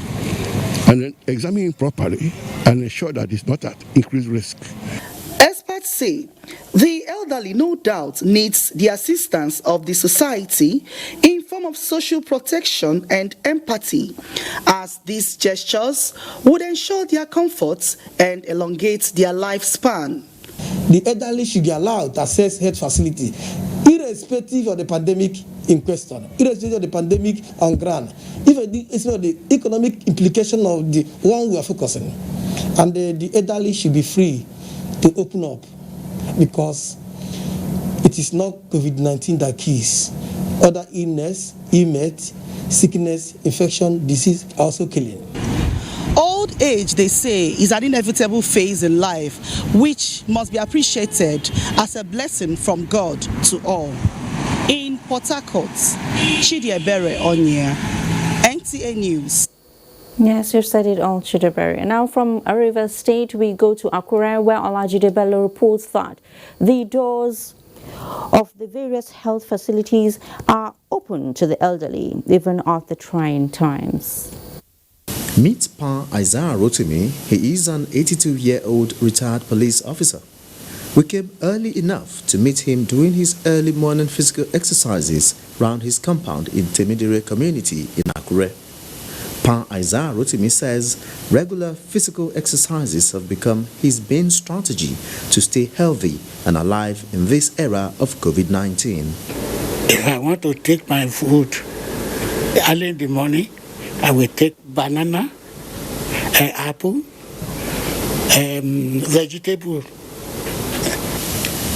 and then examine him properly and ensure that it's not at increased risk. Experts say the elderly no doubt needs the assistance of the society in form of social protection and empathy, as these gestures would ensure their comfort and elongate their lifespan. The elderly should be allowed to access health facility, irrespective of the pandemic in question, irrespective of the pandemic on ground, it's not the economic implication of the one we are focusing. And the elderly should be free to open up, because it is not COVID-19 that kills. Other illness, sickness, infection, disease are also killing. Old age, they say, is an inevitable phase in life which must be appreciated as a blessing from God to all. In Port Harcourt, Chidibere Onya, NTA News. Yes, you said it all, Chidibere. And now from River State, we go to Akure, where Olajide Bello reports that the doors of the various health facilities are open to the elderly, even at the trying times. Meet Pa Isaiah Rotimi. He is an 82-year-old retired police officer. We came early enough to meet him doing his early morning physical exercises round his compound in Temidire community in Akure. Pa Isaiah Rotimi says regular physical exercises have become his main strategy to stay healthy and alive in this era of COVID-19. If I want to take my food early in the morning, I will take banana, apple, vegetable.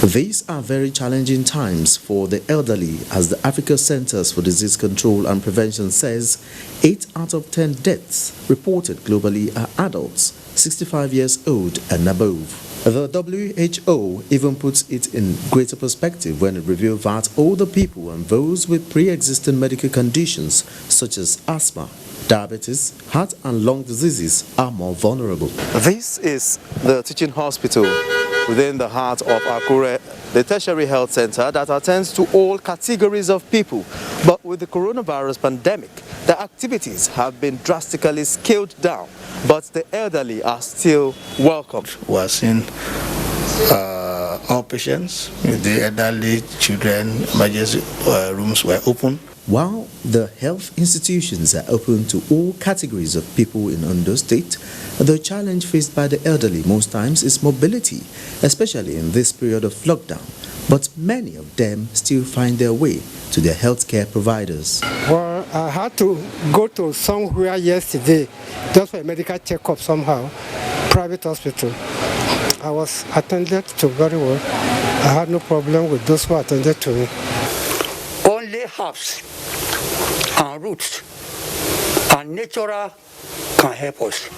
These are very challenging times for the elderly, as the Africa Centers for Disease Control and Prevention says 8 out of 10 deaths reported globally are adults 65 years old and above. The WHO even puts it in greater perspective when it revealed that older people and those with pre-existing medical conditions such as asthma, diabetes, heart and lung diseases are more vulnerable. This is the teaching hospital within the heart of Akure, the tertiary health center that attends to all categories of people. But with the coronavirus pandemic, the activities have been drastically scaled down, but the elderly are still welcome. We are seeing all patients, the elderly, children, emergency rooms were open. While the health institutions are open to all categories of people in Ondo State, the challenge faced by the elderly most times is mobility, especially in this period of lockdown. But many of them still find their way to their healthcare providers. Well, I had to go to somewhere yesterday just for a medical checkup somehow, private hospital. I was attended to very well. I had no problem with those who attended to me. Only herbs and roots and natural can help us.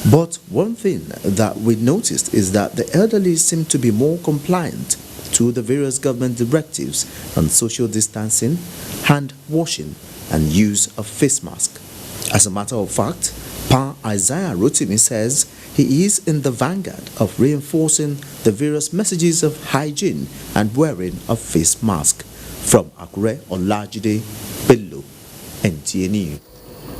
But one thing that we noticed is that the elderly seem to be more compliant to the various government directives on social distancing, hand washing and use of face mask. As a matter of fact, Pa Isaiah Rotimi says he is in the vanguard of reinforcing the various messages of hygiene and wearing of face mask. From Akure, Olajide Bello, NTA News.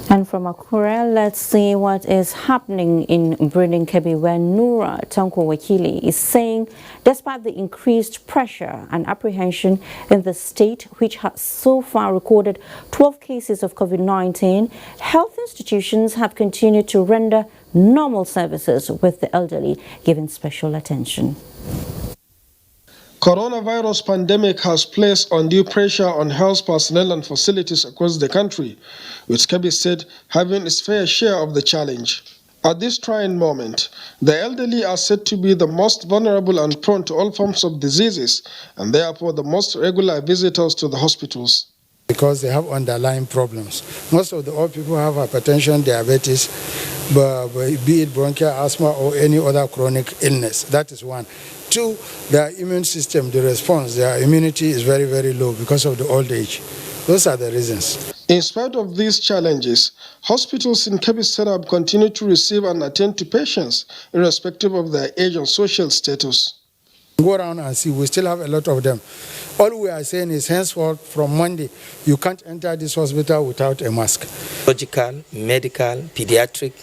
And from Akure, let's see what is happening in Birnin Kebbi, where Nura Tanko Wakili is saying, despite the increased pressure and apprehension in the state, which has so far recorded 12 cases of COVID-19, health institutions have continued to render normal services, with the elderly given special attention. Coronavirus pandemic has placed undue pressure on health personnel and facilities across the country, with Kebbi State having its fair share of the challenge. At this trying moment, the elderly are said to be the most vulnerable and prone to all forms of diseases, and therefore the most regular visitors to the hospitals. Because they have underlying problems. Most of the old people have hypertension, diabetes, be it bronchial asthma or any other chronic illness. That is one. Two, their immune system, the response, their immunity is very, very low because of the old age. Those are the reasons. In spite of these challenges, hospitals in Kebbi State have continued to receive and attend to patients, irrespective of their age and social status. Go around and see, we still have a lot of them. All we are saying is henceforth from Monday, you can't enter this hospital without a mask. Surgical, medical, pediatric,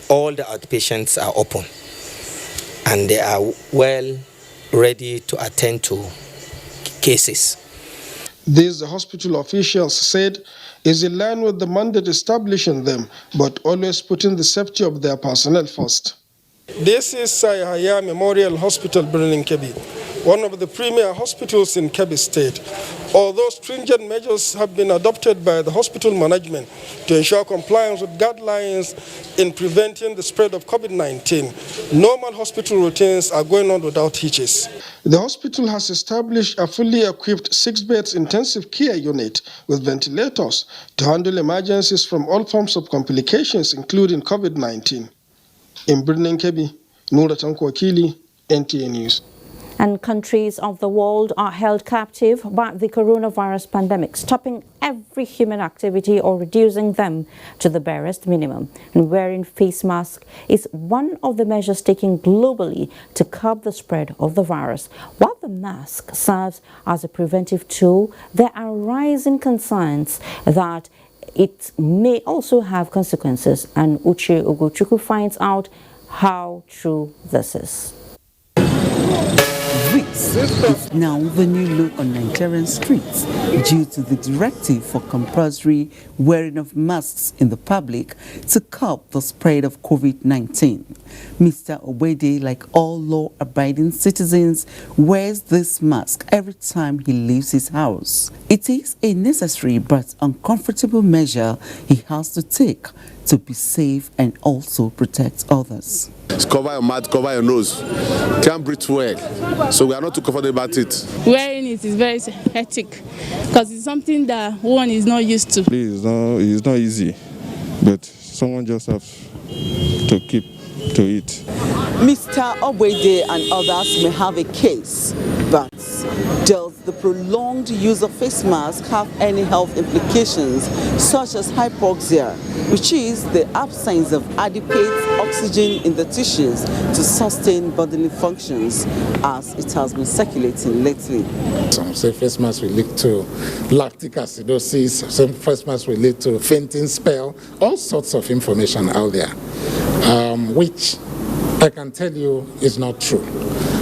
all the outpatients are open. And they are well ready to attend to cases. This, the hospital officials said, is in line with the mandate establishing them, but always putting the safety of their personnel first. This is Sayahaya Memorial Hospital, Birnin Kebbi, one of the premier hospitals in Kebbi State. Although stringent measures have been adopted by the hospital management to ensure compliance with guidelines in preventing the spread of COVID-19, normal hospital routines are going on without hitches. The hospital has established a fully equipped 6-bed intensive care unit with ventilators to handle emergencies from all forms of complications, including COVID-19. In Birnin Kebbi, Nura Tanko Wakili, NTA News. And countries of the world are held captive by the coronavirus pandemic, stopping every human activity or reducing them to the barest minimum. And wearing face masks is one of the measures taken globally to curb the spread of the virus. While the mask serves as a preventive tool, there are rising concerns that it may also have consequences, and Uche Ogochukwu finds out how true this is. This is now the new look on Nigerian streets due to the directive for compulsory wearing of masks in the public to curb the spread of COVID-19. Mr. Obede, like all law-abiding citizens, wears this mask every time he leaves his house. It is a necessary but uncomfortable measure he has to take to be safe and also protect others. Cover your mouth, cover your nose. Can't breathe well, so we are not too comfortable about it. Wearing it is very hectic because it's something that one is not used to. It's not easy, but someone just has to keep to it. Mr. Obwede and others may have a case, but does the prolonged use of face masks have any health implications such as hypoxia, which is the absence of adequate oxygen in the tissues to sustain bodily functions, as it has been circulating lately? Some say face masks will lead to lactic acidosis, some face masks will lead to fainting spell, all sorts of information out there, which I can tell you is not true.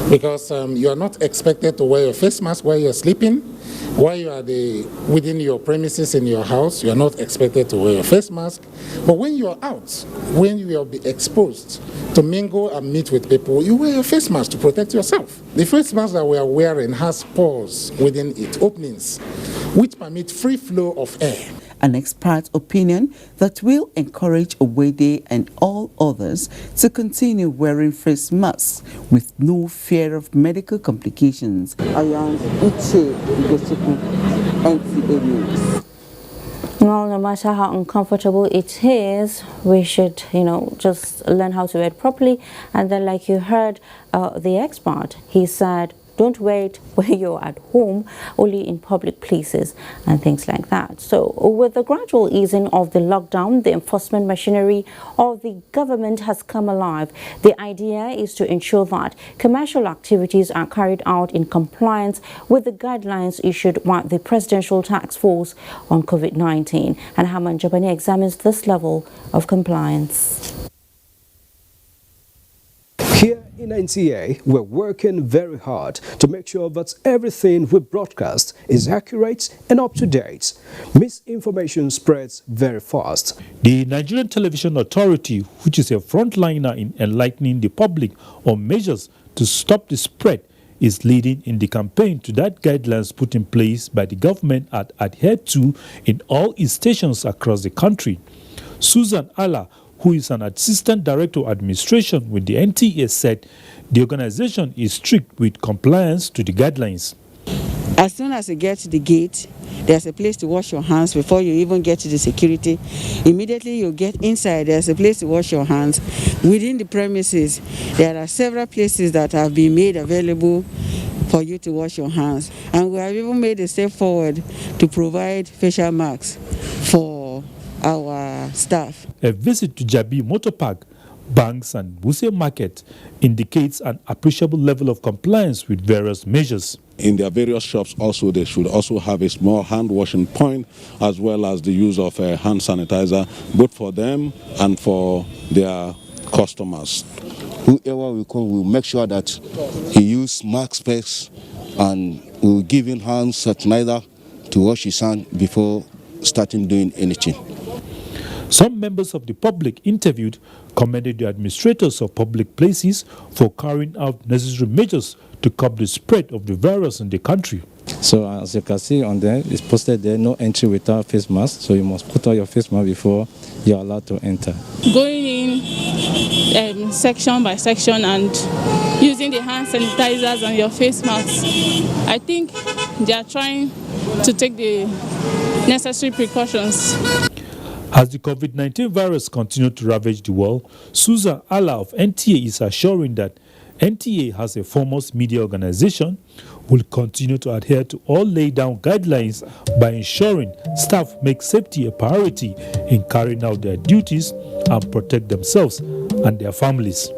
Because you are not expected to wear your face mask while you're sleeping. While you are within your premises in your house, you are not expected to wear your face mask. But when you are out, when you will be exposed to mingle and meet with people, you wear your face mask to protect yourself. The face mask that we are wearing has pores within it, openings, which permit free flow of air. An expert opinion that will encourage Obwede and all others to continue wearing face masks with no fear of medical complications. Ayan Iche, NTA News. Well, no matter how uncomfortable it is, we should, just learn how to wear it properly. And then, like you heard the expert, he said, don't wear it when you're at home, only in public places and things like that. So with the gradual easing of the lockdown, the enforcement machinery of the government has come alive. The idea is to ensure that commercial activities are carried out in compliance with the guidelines issued by the Presidential Task Force on COVID-19. And Haman Jabani examines this level of compliance. Here in NTA, we're working very hard to make sure that everything we broadcast is accurate and up to date. Misinformation spreads very fast. The Nigerian Television Authority, which is a frontliner in enlightening the public on measures to stop the spread, is leading in the campaign to that guidelines put in place by the government and adhered to in all its stations across the country. Susan Allah, who is an assistant director of administration with the NTA, said the organization is strict with compliance to the guidelines. As soon as you get to the gate, there's a place to wash your hands before you even get to the security. Immediately you get inside, there's a place to wash your hands. Within the premises, there are several places that have been made available for you to wash your hands. And we have even made a step forward to provide facial masks for our staff. A visit to Jabi Motor Park, banks and Wuse Market indicates an appreciable level of compliance with various measures. In their various shops also, they should also have a small hand washing point, as well as the use of hand sanitizer, both for them and for their customers. Whoever we call, we'll make sure that he use mask specs, and we'll give him hand sanitizer to wash his hand before starting doing anything. Some members of the public interviewed commended the administrators of public places for carrying out necessary measures to curb the spread of the virus in the country. So as you can see on there, it's posted there, no entry without face mask. So you must put on your face mask before you're allowed to enter. Going in section by section and using the hand sanitizers and your face masks, I think they are trying to take the necessary precautions. As the COVID-19 virus continued to ravage the world, Susan Allah of NTA is assuring that NTA, as a foremost media organization, will continue to adhere to all laid down guidelines by ensuring staff make safety a priority in carrying out their duties and protect themselves and their families.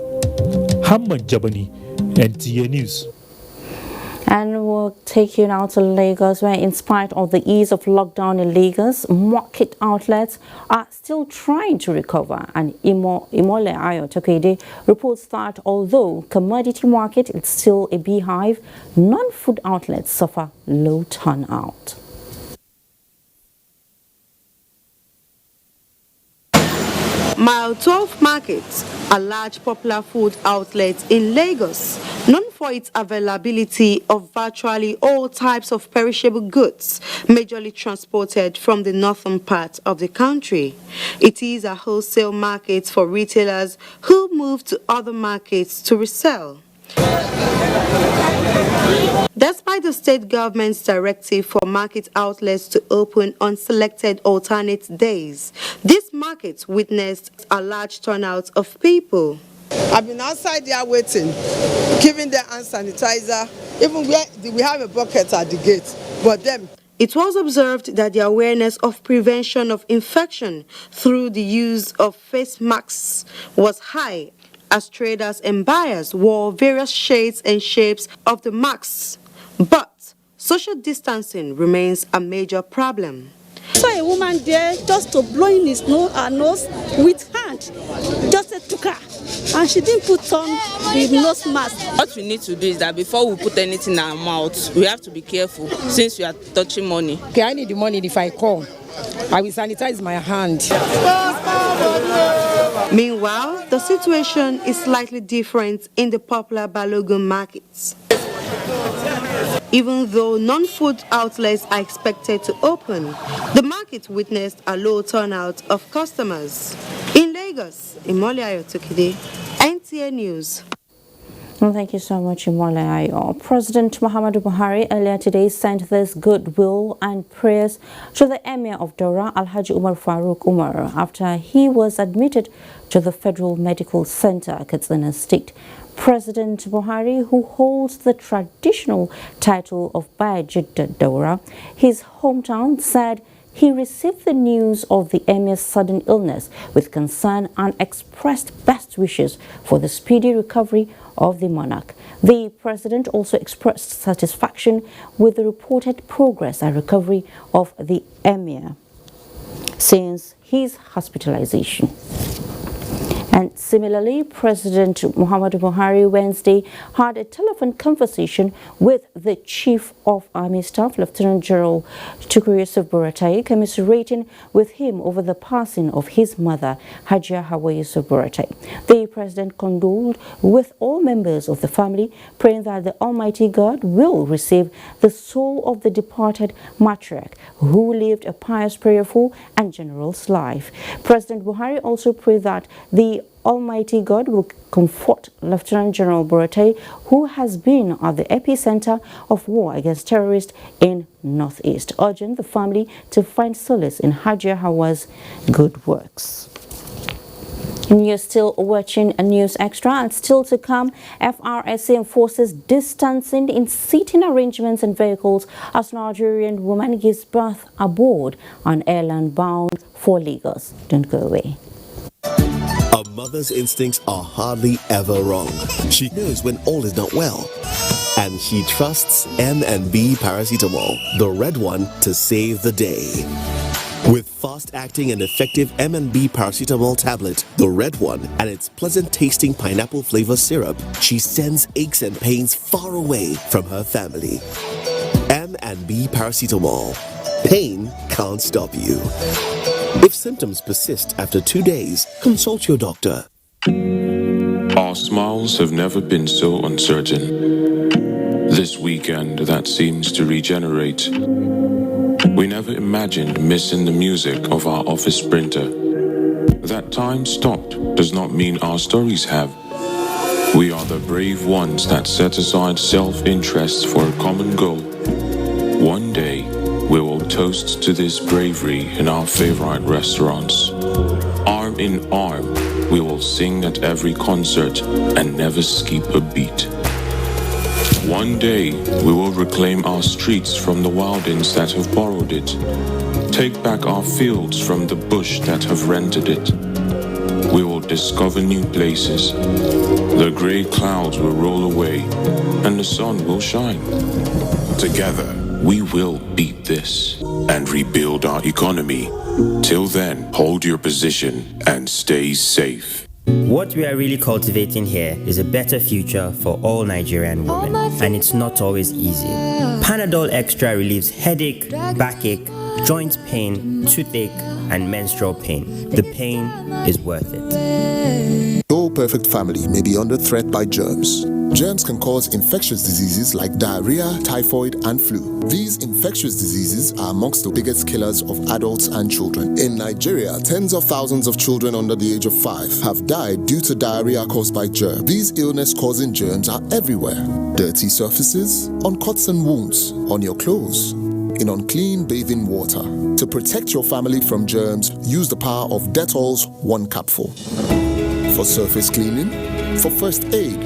Hamad Jabani, NTA News. And we'll take you now to Lagos, where in spite of the ease of lockdown in Lagos, market outlets are still trying to recover. And Imole Ayo Tokede reports that although commodity market is still a beehive, non-food outlets suffer low turnout. Mile 12 Market, a large popular food outlet in Lagos, known for its availability of virtually all types of perishable goods, majorly transported from the northern part of the country. It is a wholesale market for retailers who move to other markets to resell. Despite the state government's directive for market outlets to open on selected alternate days, this market witnessed a large turnout of people. I've been outside there waiting, giving them hand sanitizer, even where we have a bucket at the gate, but them. It was observed that the awareness of prevention of infection through the use of face masks was high, as traders and buyers wore various shades and shapes of the masks. But social distancing remains a major problem. I saw a woman there just to blow in her nose with hand, just took her, and she didn't put on the nose mask. What we need to do is that before we put anything in our mouth, we have to be careful since we are touching money. Okay, I need the money. If I come, I will sanitize my hand. Meanwhile, the situation is slightly different in the popular Balogun markets. Even though non-food outlets are expected to open, the market witnessed a low turnout of customers. In Lagos, Imole Ayotokide, NTA News. Well, thank you so much, Imole Ayo. President Muhammadu Buhari earlier today sent this goodwill and prayers to the Emir of Daura, Alhaji Umar Farouk Umar, after he was admitted to the Federal Medical Center, Katsina State. President Buhari, who holds the traditional title of Bayajidda Daura, his hometown, said he received the news of the Emir's sudden illness with concern and expressed best wishes for the speedy recovery of the monarch. The president also expressed satisfaction with the reported progress and recovery of the Emir since his hospitalization. And similarly, President Muhammadu Buhari Wednesday had a telephone conversation with the Chief of Army Staff, Lieutenant General Tukur Yusuf Buratai, commiserating with him over the passing of his mother, Hajia Hawa Yusuf Buratai. The President condoled with all members of the family, praying that the Almighty God will receive the soul of the departed matriarch, who lived a pious, prayerful, and generous life. President Buhari also prayed that the Almighty God will comfort Lieutenant General Buratai, who has been at the epicenter of war against terrorists in Northeast, urging the family to find solace in Hajia Hawa's good works. And you're still watching a News Extra, and still to come, FRSA enforces distancing in seating arrangements and vehicles as Nigerian woman gives birth aboard an airline bound for Lagos. Don't go away. A mother's instincts are hardly ever wrong. She knows when all is not well. And she trusts M&B Paracetamol, the red one, to save the day. With fast-acting and effective M&B Paracetamol tablet, the red one, and its pleasant-tasting pineapple flavor syrup, she sends aches and pains far away from her family. M&B Paracetamol. Pain can't stop you. If symptoms persist after 2 days, consult your doctor. Our smiles have never been so uncertain. This weekend that seems to regenerate. We never imagined missing the music of our office printer. That time stopped does not mean our stories have. We are the brave ones that set aside self-interest for a common goal. One day, we will toast to this bravery in our favorite restaurants. Arm in arm, we will sing at every concert and never skip a beat. One day, we will reclaim our streets from the wildings that have borrowed it. Take back our fields from the bush that have rented it. We will discover new places. The grey clouds will roll away and the sun will shine. Together, we will beat this and rebuild our economy. Till then, hold your position and stay safe. What we are really cultivating here is a better future for all Nigerian women, and it's not always easy. Panadol Extra relieves headache, backache, joint pain, toothache, and menstrual pain. The pain is worth it. No perfect family may be under threat by germs. Germs can cause infectious diseases like diarrhea, typhoid, and flu. These infectious diseases are amongst the biggest killers of adults and children. In Nigeria, tens of thousands of children under the age of 5 have died due to diarrhea caused by germs. These illness-causing germs are everywhere. Dirty surfaces, on cuts and wounds, on your clothes, in unclean bathing water. To protect your family from germs, use the power of Dettol's 1 capful. For surface cleaning, for first aid,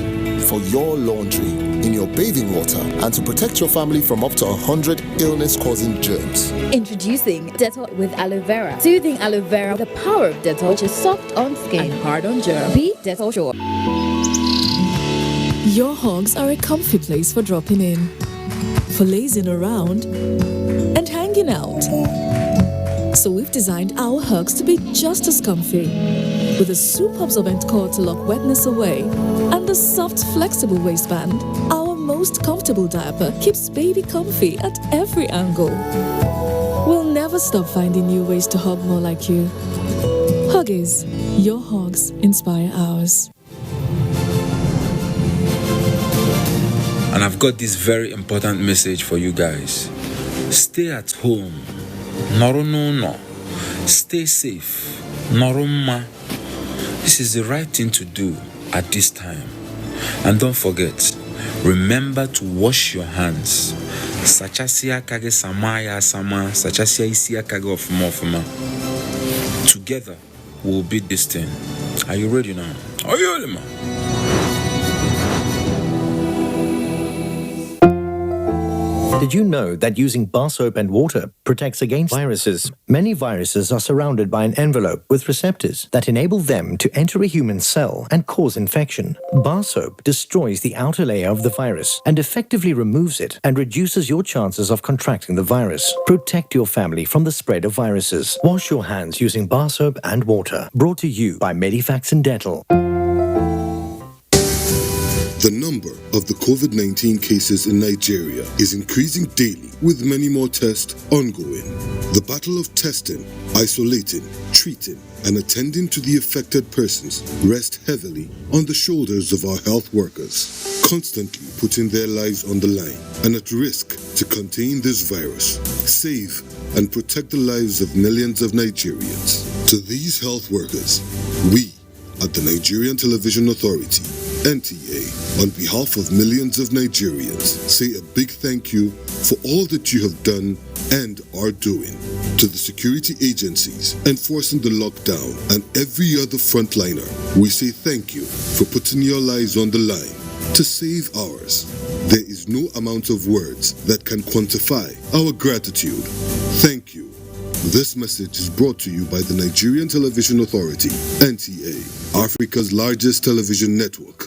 for your laundry, in your bathing water, and to protect your family from up to 100 illness-causing germs. Introducing Dettol with aloe vera. Soothing aloe vera, the power of Dettol, which is soft on skin and hard on germs. Be Dettol Sure. Your hugs are a comfy place for dropping in, for lazing around, and hanging out. So we've designed our hugs to be just as comfy, with a soup-absorbent cord to lock wetness away, and a soft, flexible waistband. Our most comfortable diaper keeps baby comfy at every angle. We'll never stop finding new ways to hug more like you. Huggies, your hugs inspire ours. And I've got this very important message for you guys. Stay at home. No. Stay safe. Noruma. This is the right thing to do at this time. And don't forget, remember to wash your hands. Sachasia kage samaya sama, sachasia isia kage of mofuma. Together, we'll beat this thing. Are you ready now? Are you ready, man? Did you know that using bar soap and water protects against viruses? Many viruses are surrounded by an envelope with receptors that enable them to enter a human cell and cause infection. Bar soap destroys the outer layer of the virus and effectively removes it and reduces your chances of contracting the virus. Protect your family from the spread of viruses. Wash your hands using bar soap and water. Brought to you by Medifax and Dettol. The number of the COVID-19 cases in Nigeria is increasing daily, with many more tests ongoing. The battle of testing, isolating, treating, and attending to the affected persons rests heavily on the shoulders of our health workers, constantly putting their lives on the line and at risk to contain this virus, save and protect the lives of millions of Nigerians. To these health workers, we at the Nigerian Television Authority, NTA, on behalf of millions of Nigerians, say a big thank you for all that you have done and are doing. To the security agencies enforcing the lockdown and every other frontliner, we say thank you for putting your lives on the line to save ours. There is no amount of words that can quantify our gratitude. Thank you. This message is brought to you by the Nigerian Television Authority, NTA, Africa's largest television network.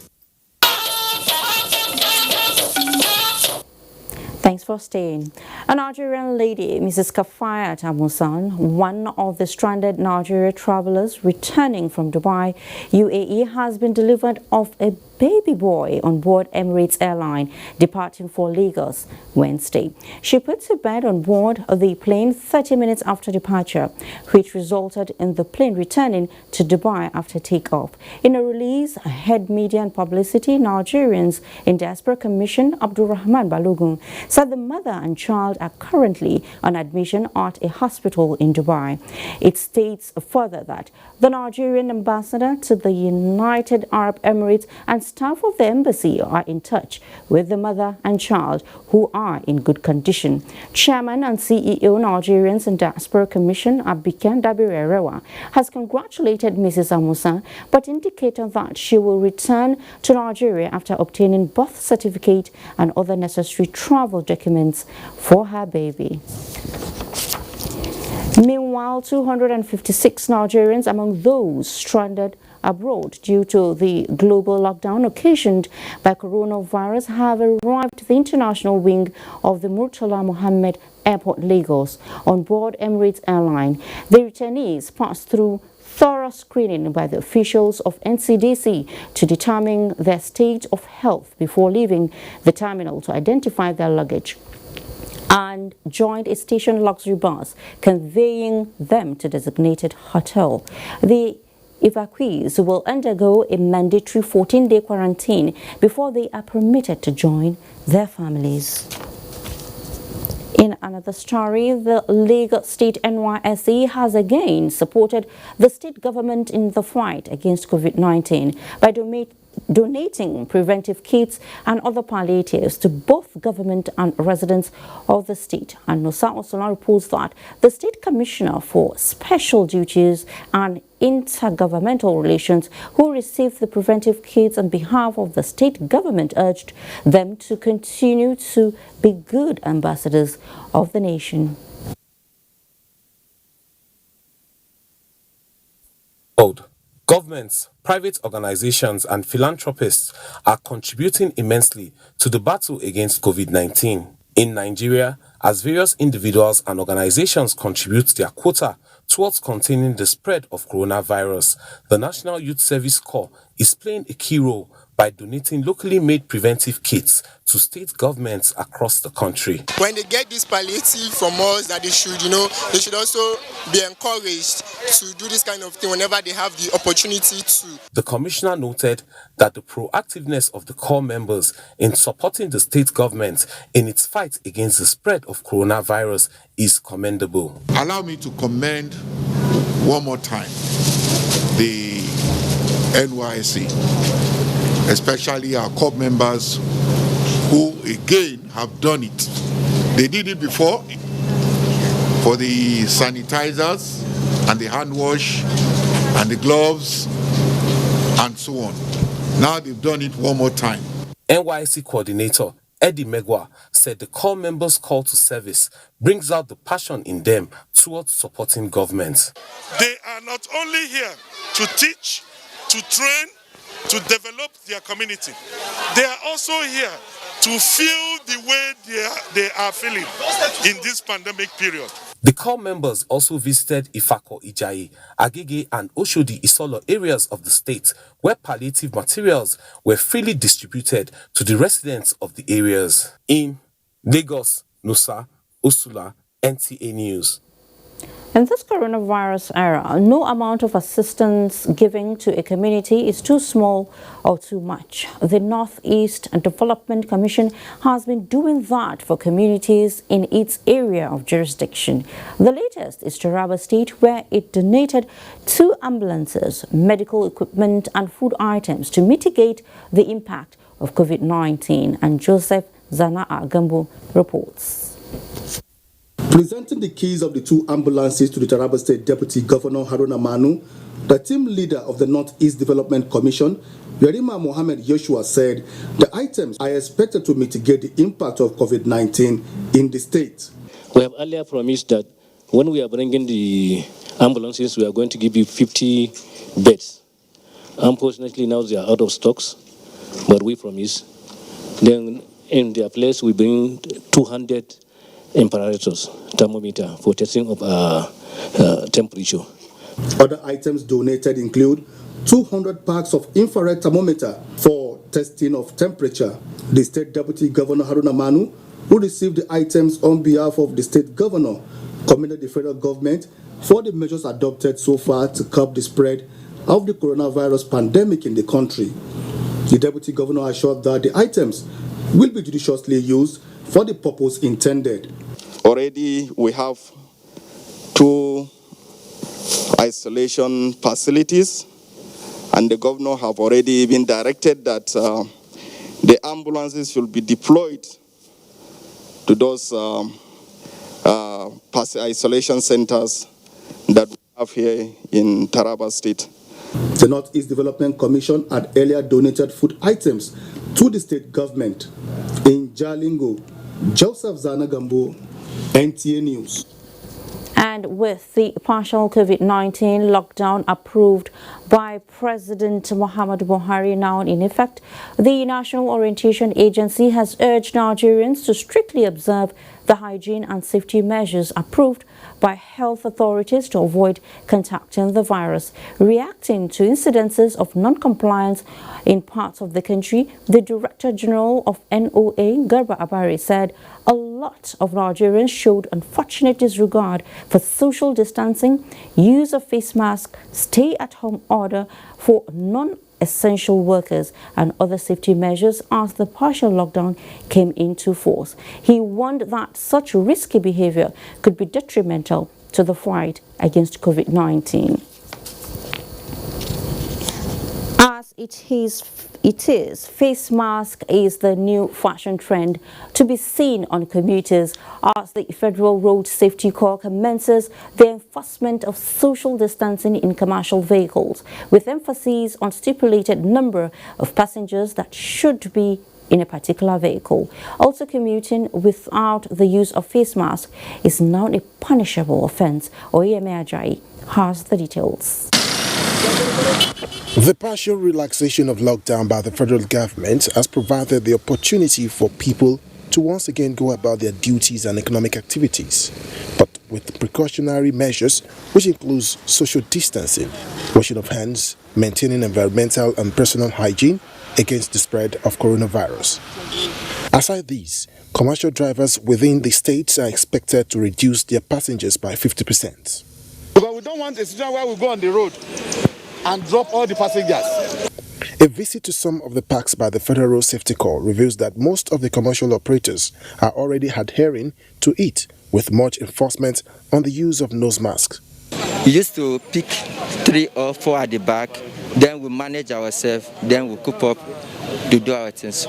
Thanks for staying. A Nigerian lady, Mrs. Kafayat Amusan, one of the stranded Nigeria travelers returning from Dubai, UAE, has been delivered of a baby boy on board Emirates Airline departing for Lagos Wednesday. She put to bed on board the plane 30 minutes after departure, which resulted in the plane returning to Dubai after takeoff. In a release, head media and publicity Nigerians in Diaspora Commission Abdulrahman Balogun said the mother and child are currently on admission at a hospital in Dubai. It states further that the Nigerian ambassador to the United Arab Emirates and staff of the embassy are in touch with the mother and child, who are in good condition. Chairman and CEO Nigerians in Diaspora Commission Abikan Dabirerewa has congratulated Mrs. Amusa, but indicated that she will return to Nigeria after obtaining birth certificate and other necessary travel documents for her baby. Meanwhile, 256 Nigerians among those stranded abroad due to the global lockdown occasioned by coronavirus have arrived at the international wing of the Murtala Mohammed Airport, Lagos, on board Emirates Airline. The returnees passed through thorough screening by the officials of NCDC to determine their state of health before leaving the terminal to identify their luggage, and joined a station luxury bus conveying them to designated hotel. The evacuees will undergo a mandatory 14-day quarantine before they are permitted to join their families. In another story, the Lagos State NYSC has again supported the state government in the fight against COVID-19 by donating preventive kits and other palliatives to both government and residents of the state. And Nusa also reports that the State Commissioner for Special Duties and Intergovernmental Relations, who received the preventive kits on behalf of the state government, urged them to continue to be good ambassadors of the nation. Governments, private organizations and philanthropists are contributing immensely to the battle against COVID-19. In Nigeria, as various individuals and organizations contribute their quota towards containing the spread of coronavirus, the National Youth Service Corps is playing a key role by donating locally made preventive kits to state governments across the country. When they get this palliative from us, that they should also be encouraged to do this kind of thing whenever they have the opportunity to. The commissioner noted that the proactiveness of the Corps members in supporting the state government in its fight against the spread of coronavirus is commendable. Allow me to commend one more time the NYSC, especially our Corps members who again have done it. They did it before for the sanitizers and the hand wash and the gloves and so on. Now they've done it one more time. NYSC coordinator Eddie Megwa said the Corps members' call to service brings out the passion in them towards supporting government. They are not only here to teach, to train, to develop their community. They are also here to feel the way they are feeling in this pandemic period. The Corps members also visited Ifako Ijayi, Agege and Oshodi Isolo areas of the state where palliative materials were freely distributed to the residents of the areas. In Lagos, Nusa, Usula, NTA News. In this coronavirus era, no amount of assistance given to a community is too small or too much. The Northeast Development Commission has been doing that for communities in its area of jurisdiction. The latest is Taraba State, where it donated 2 ambulances, medical equipment and food items to mitigate the impact of COVID-19. And Joseph Zana Agambo reports. Presenting the keys of the 2 ambulances to the Taraba State Deputy Governor Haruna Manu, the team leader of the Northeast Development Commission, Yerima Mohammed Yoshua, said the items are expected to mitigate the impact of COVID-19 in the state. We have earlier promised that when we are bringing the ambulances, we are going to give you 50 beds. Unfortunately, now they are out of stocks, but we promise. Then in their place, we bring 200 apparatus, thermometer for testing of temperature. Other items donated include 200 packs of infrared thermometer for testing of temperature. The State Deputy Governor Haruna Manu, who received the items on behalf of the State Governor, commended the federal government for the measures adopted so far to curb the spread of the coronavirus pandemic in the country. The Deputy Governor assured that the items will be judiciously used for the purpose intended. Already we have 2 isolation facilities, and the governor have already been directed that the ambulances should be deployed to those isolation centers that we have here in Taraba State. The Northeast Development Commission had earlier donated food items to the state government. In Jalingo, Joseph Zanagambo, NTA News. And with the partial COVID-19 lockdown approved by President Muhammadu Buhari now in effect, the National Orientation Agency has urged Nigerians to strictly observe the hygiene and safety measures approved by health authorities to avoid contacting the virus. Reacting to incidences of non-compliance in parts of the country, the Director General of NOA, Garba Abari, said a lot of Nigerians showed unfortunate disregard for social distancing, use of face masks, stay-at-home order for non-essential workers and other safety measures as the partial lockdown came into force. He warned that such risky behavior could be detrimental to the fight against COVID-19. As it is, face mask is the new fashion trend to be seen on commuters as the Federal Road Safety Corps commences the enforcement of social distancing in commercial vehicles, with emphasis on stipulated number of passengers that should be in a particular vehicle. Also, commuting without the use of face mask is now a punishable offence. Oyeme Ajayi has the details. The partial relaxation of lockdown by the federal government has provided the opportunity for people to once again go about their duties and economic activities, but with precautionary measures which includes social distancing, washing of hands, maintaining environmental and personal hygiene against the spread of coronavirus. Aside these, commercial drivers within the states are expected to reduce their passengers by 50%. But we don't want a situation where we go on the road and drop all the passengers. A visit to some of the parks by the Federal Road Safety Corps reveals that most of the commercial operators are already adhering to it, with much enforcement on the use of nose masks. We used to pick 3 or 4 at the back, then we manage ourselves, then we coop up to do our things.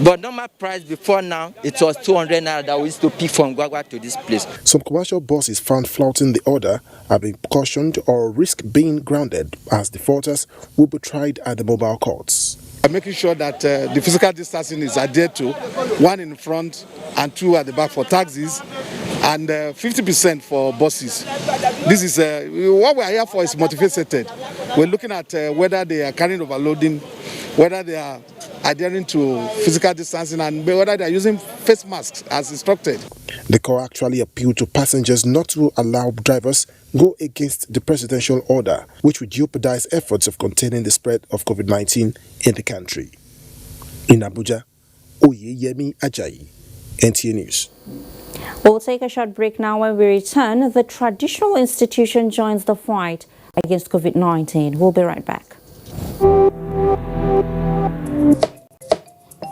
But normal price before now, it was 200 naira that we used to pick from Gwagwa to this place. Some commercial buses found flouting the order are being cautioned or risk being grounded, as defaulters will be tried at the mobile courts. Making sure that the physical distancing is adhered to, 1 in front and 2 at the back for taxis, and 50% for buses. This is what we are here for is multifaceted. We're looking at whether they are carrying overloading, whether they are adhering to physical distancing, and whether they are using face masks as instructed. The Corps actually appealed to passengers not to allow drivers go against the presidential order, which would jeopardize efforts of containing the spread of COVID-19 in the country. In Abuja, Oyeyemi Ajayi, NTA News. We'll take a short break now. When we return, the traditional institution joins the fight against COVID-19. We'll be right back.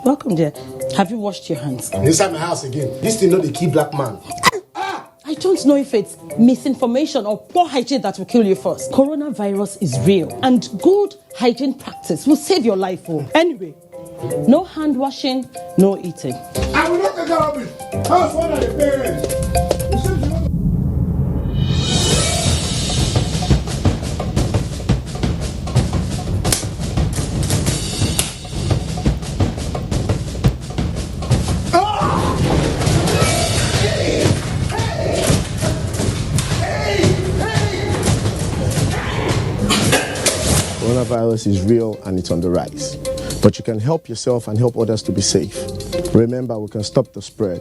Welcome, dear. Have you washed your hands? I'm inside my house again. This thing not the key black man. I don't know if it's misinformation or poor hygiene that will kill you first. Coronavirus is real, and good hygiene practice will save your life. Anyway, no hand washing, no eating. I will not take care of it. How's one of the parents? Coronavirus is real and it's on the rise. But you can help yourself and help others to be safe. Remember, we can stop the spread.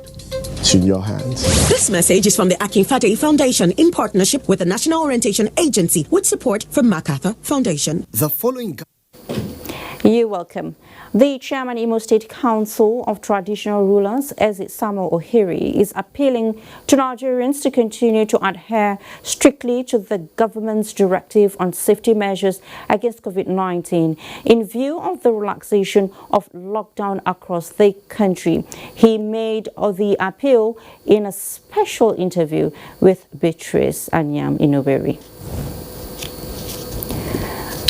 It's in your hands. This message is from the Akinfade Foundation in partnership with the National Orientation Agency with support from MacArthur Foundation. The following... You're welcome. The chairman Imo State Council of Traditional Rulers, Eze Samuel Ohiri, is appealing to Nigerians to continue to adhere strictly to the government's directive on safety measures against COVID-19 in view of the relaxation of lockdown across the country. He made the appeal in a special interview with Beatrice Anyam Inoberi.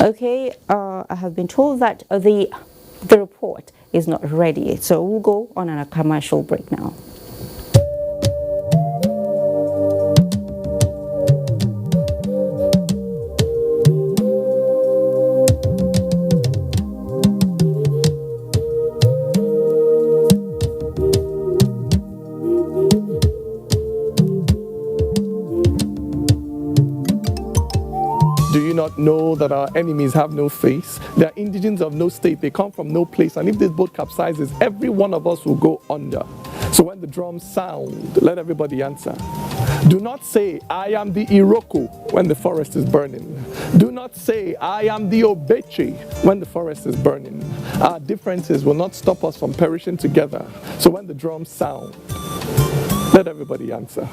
Okay, I have been told that the report is not ready, so we'll go on a commercial break now. Do you not know that our enemies have no face? They are indigents of no state. They come from no place. And if this boat capsizes, every one of us will go under. So when the drums sound, let everybody answer. Do not say, I am the Iroko when the forest is burning. Do not say, I am the Obeche when the forest is burning. Our differences will not stop us from perishing together. So when the drums sound, let everybody answer.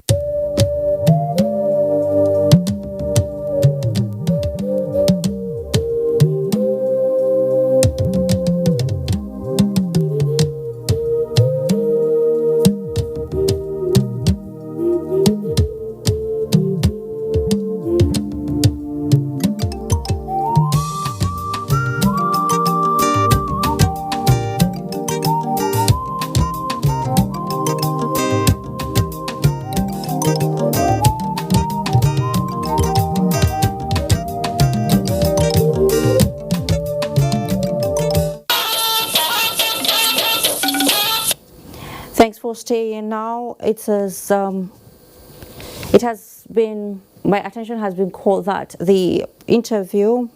staying now, it has been, my attention has been called that the interview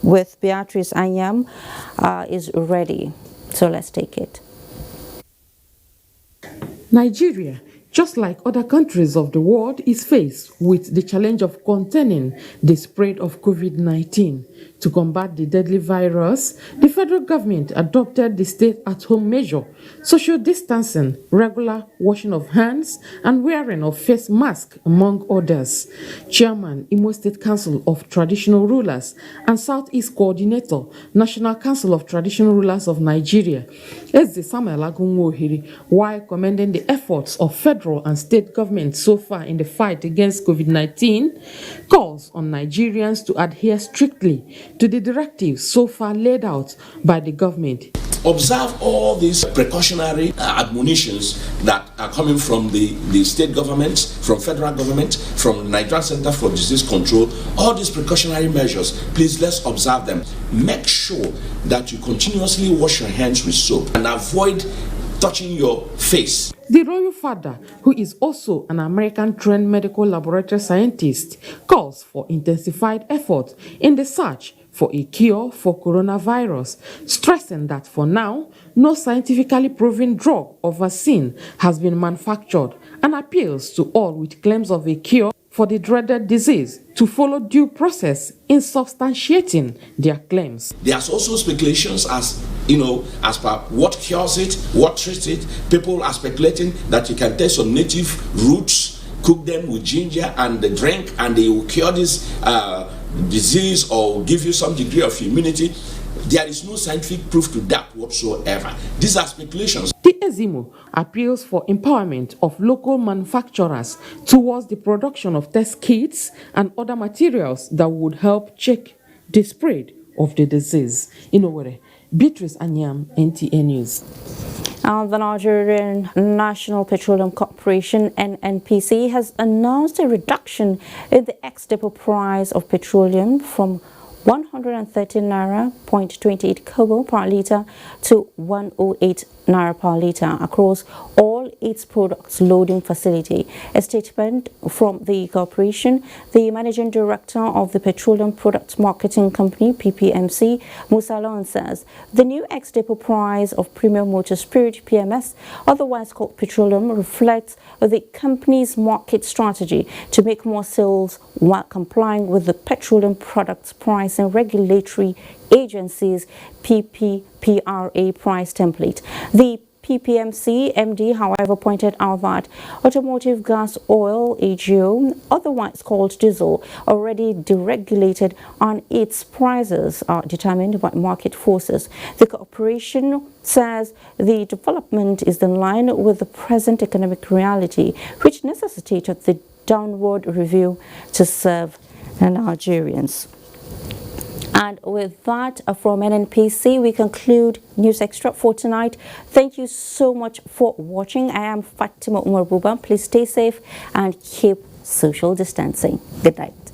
with Beatrice Anyam is ready. So let's take it. Nigeria, just like other countries of the world, is faced with the challenge of containing the spread of COVID-19. To combat the deadly virus, the federal government adopted the stay-at-home measure, social distancing, regular washing of hands, and wearing of face masks, among others. Chairman, Imo State Council of Traditional Rulers and Southeast Coordinator, National Council of Traditional Rulers of Nigeria, Eze Samuel Agunwohiri, while commending the efforts of federal and state governments so far in the fight against COVID-19, calls on Nigerians to adhere strictly to the directives so far laid out by the government. Observe all these precautionary admonitions that are coming from the state government, from federal government, from Nigerian Center for Disease Control. All these precautionary measures, please let's observe them. Make sure that you continuously wash your hands with soap and avoid touching your face. The royal father, who is also an American-trained medical laboratory scientist, calls for intensified effort in the search for a cure for coronavirus, stressing that for now, no scientifically proven drug or vaccine has been manufactured, and appeals to all with claims of a cure for the dreaded disease to follow due process in substantiating their claims. There's also speculations as per what cures it, what treats it. People are speculating that you can take some native roots, cook them with ginger and the drink, and they will cure this disease or give you some degree of immunity. There is no scientific proof to that whatsoever. These are speculations. The Ezimo appeals for empowerment of local manufacturers towards the production of test kits and other materials that would help check the spread of the disease. In Owerri, Beatrice Anyam, NTA News. The Nigerian National Petroleum Corporation, NNPC, has announced a reduction in the ex-depot price of petroleum from 113 naira 0.28 kobo per litre to 108 naira per litre across all its products loading facility. A statement from the corporation, the managing director of the Petroleum Products Marketing Company, PPMC, Musa Lon, says the new ex-depot price of premium motor spirit, PMS, otherwise called petroleum, reflects the company's market strategy to make more sales while complying with the Petroleum Products Price and Regulatory Agency's PPPRA price template. The PPMC MD, however, pointed out that automotive gas oil, AGO, otherwise called diesel, already deregulated, and its prices are determined by market forces. The corporation says the development is in line with the present economic reality, which necessitated the downward review to serve Nigerians. And with that, from NNPC, we conclude News Extra for tonight. Thank you so much for watching. I am Fatima Umar Buba. Please stay safe and keep social distancing. Good night.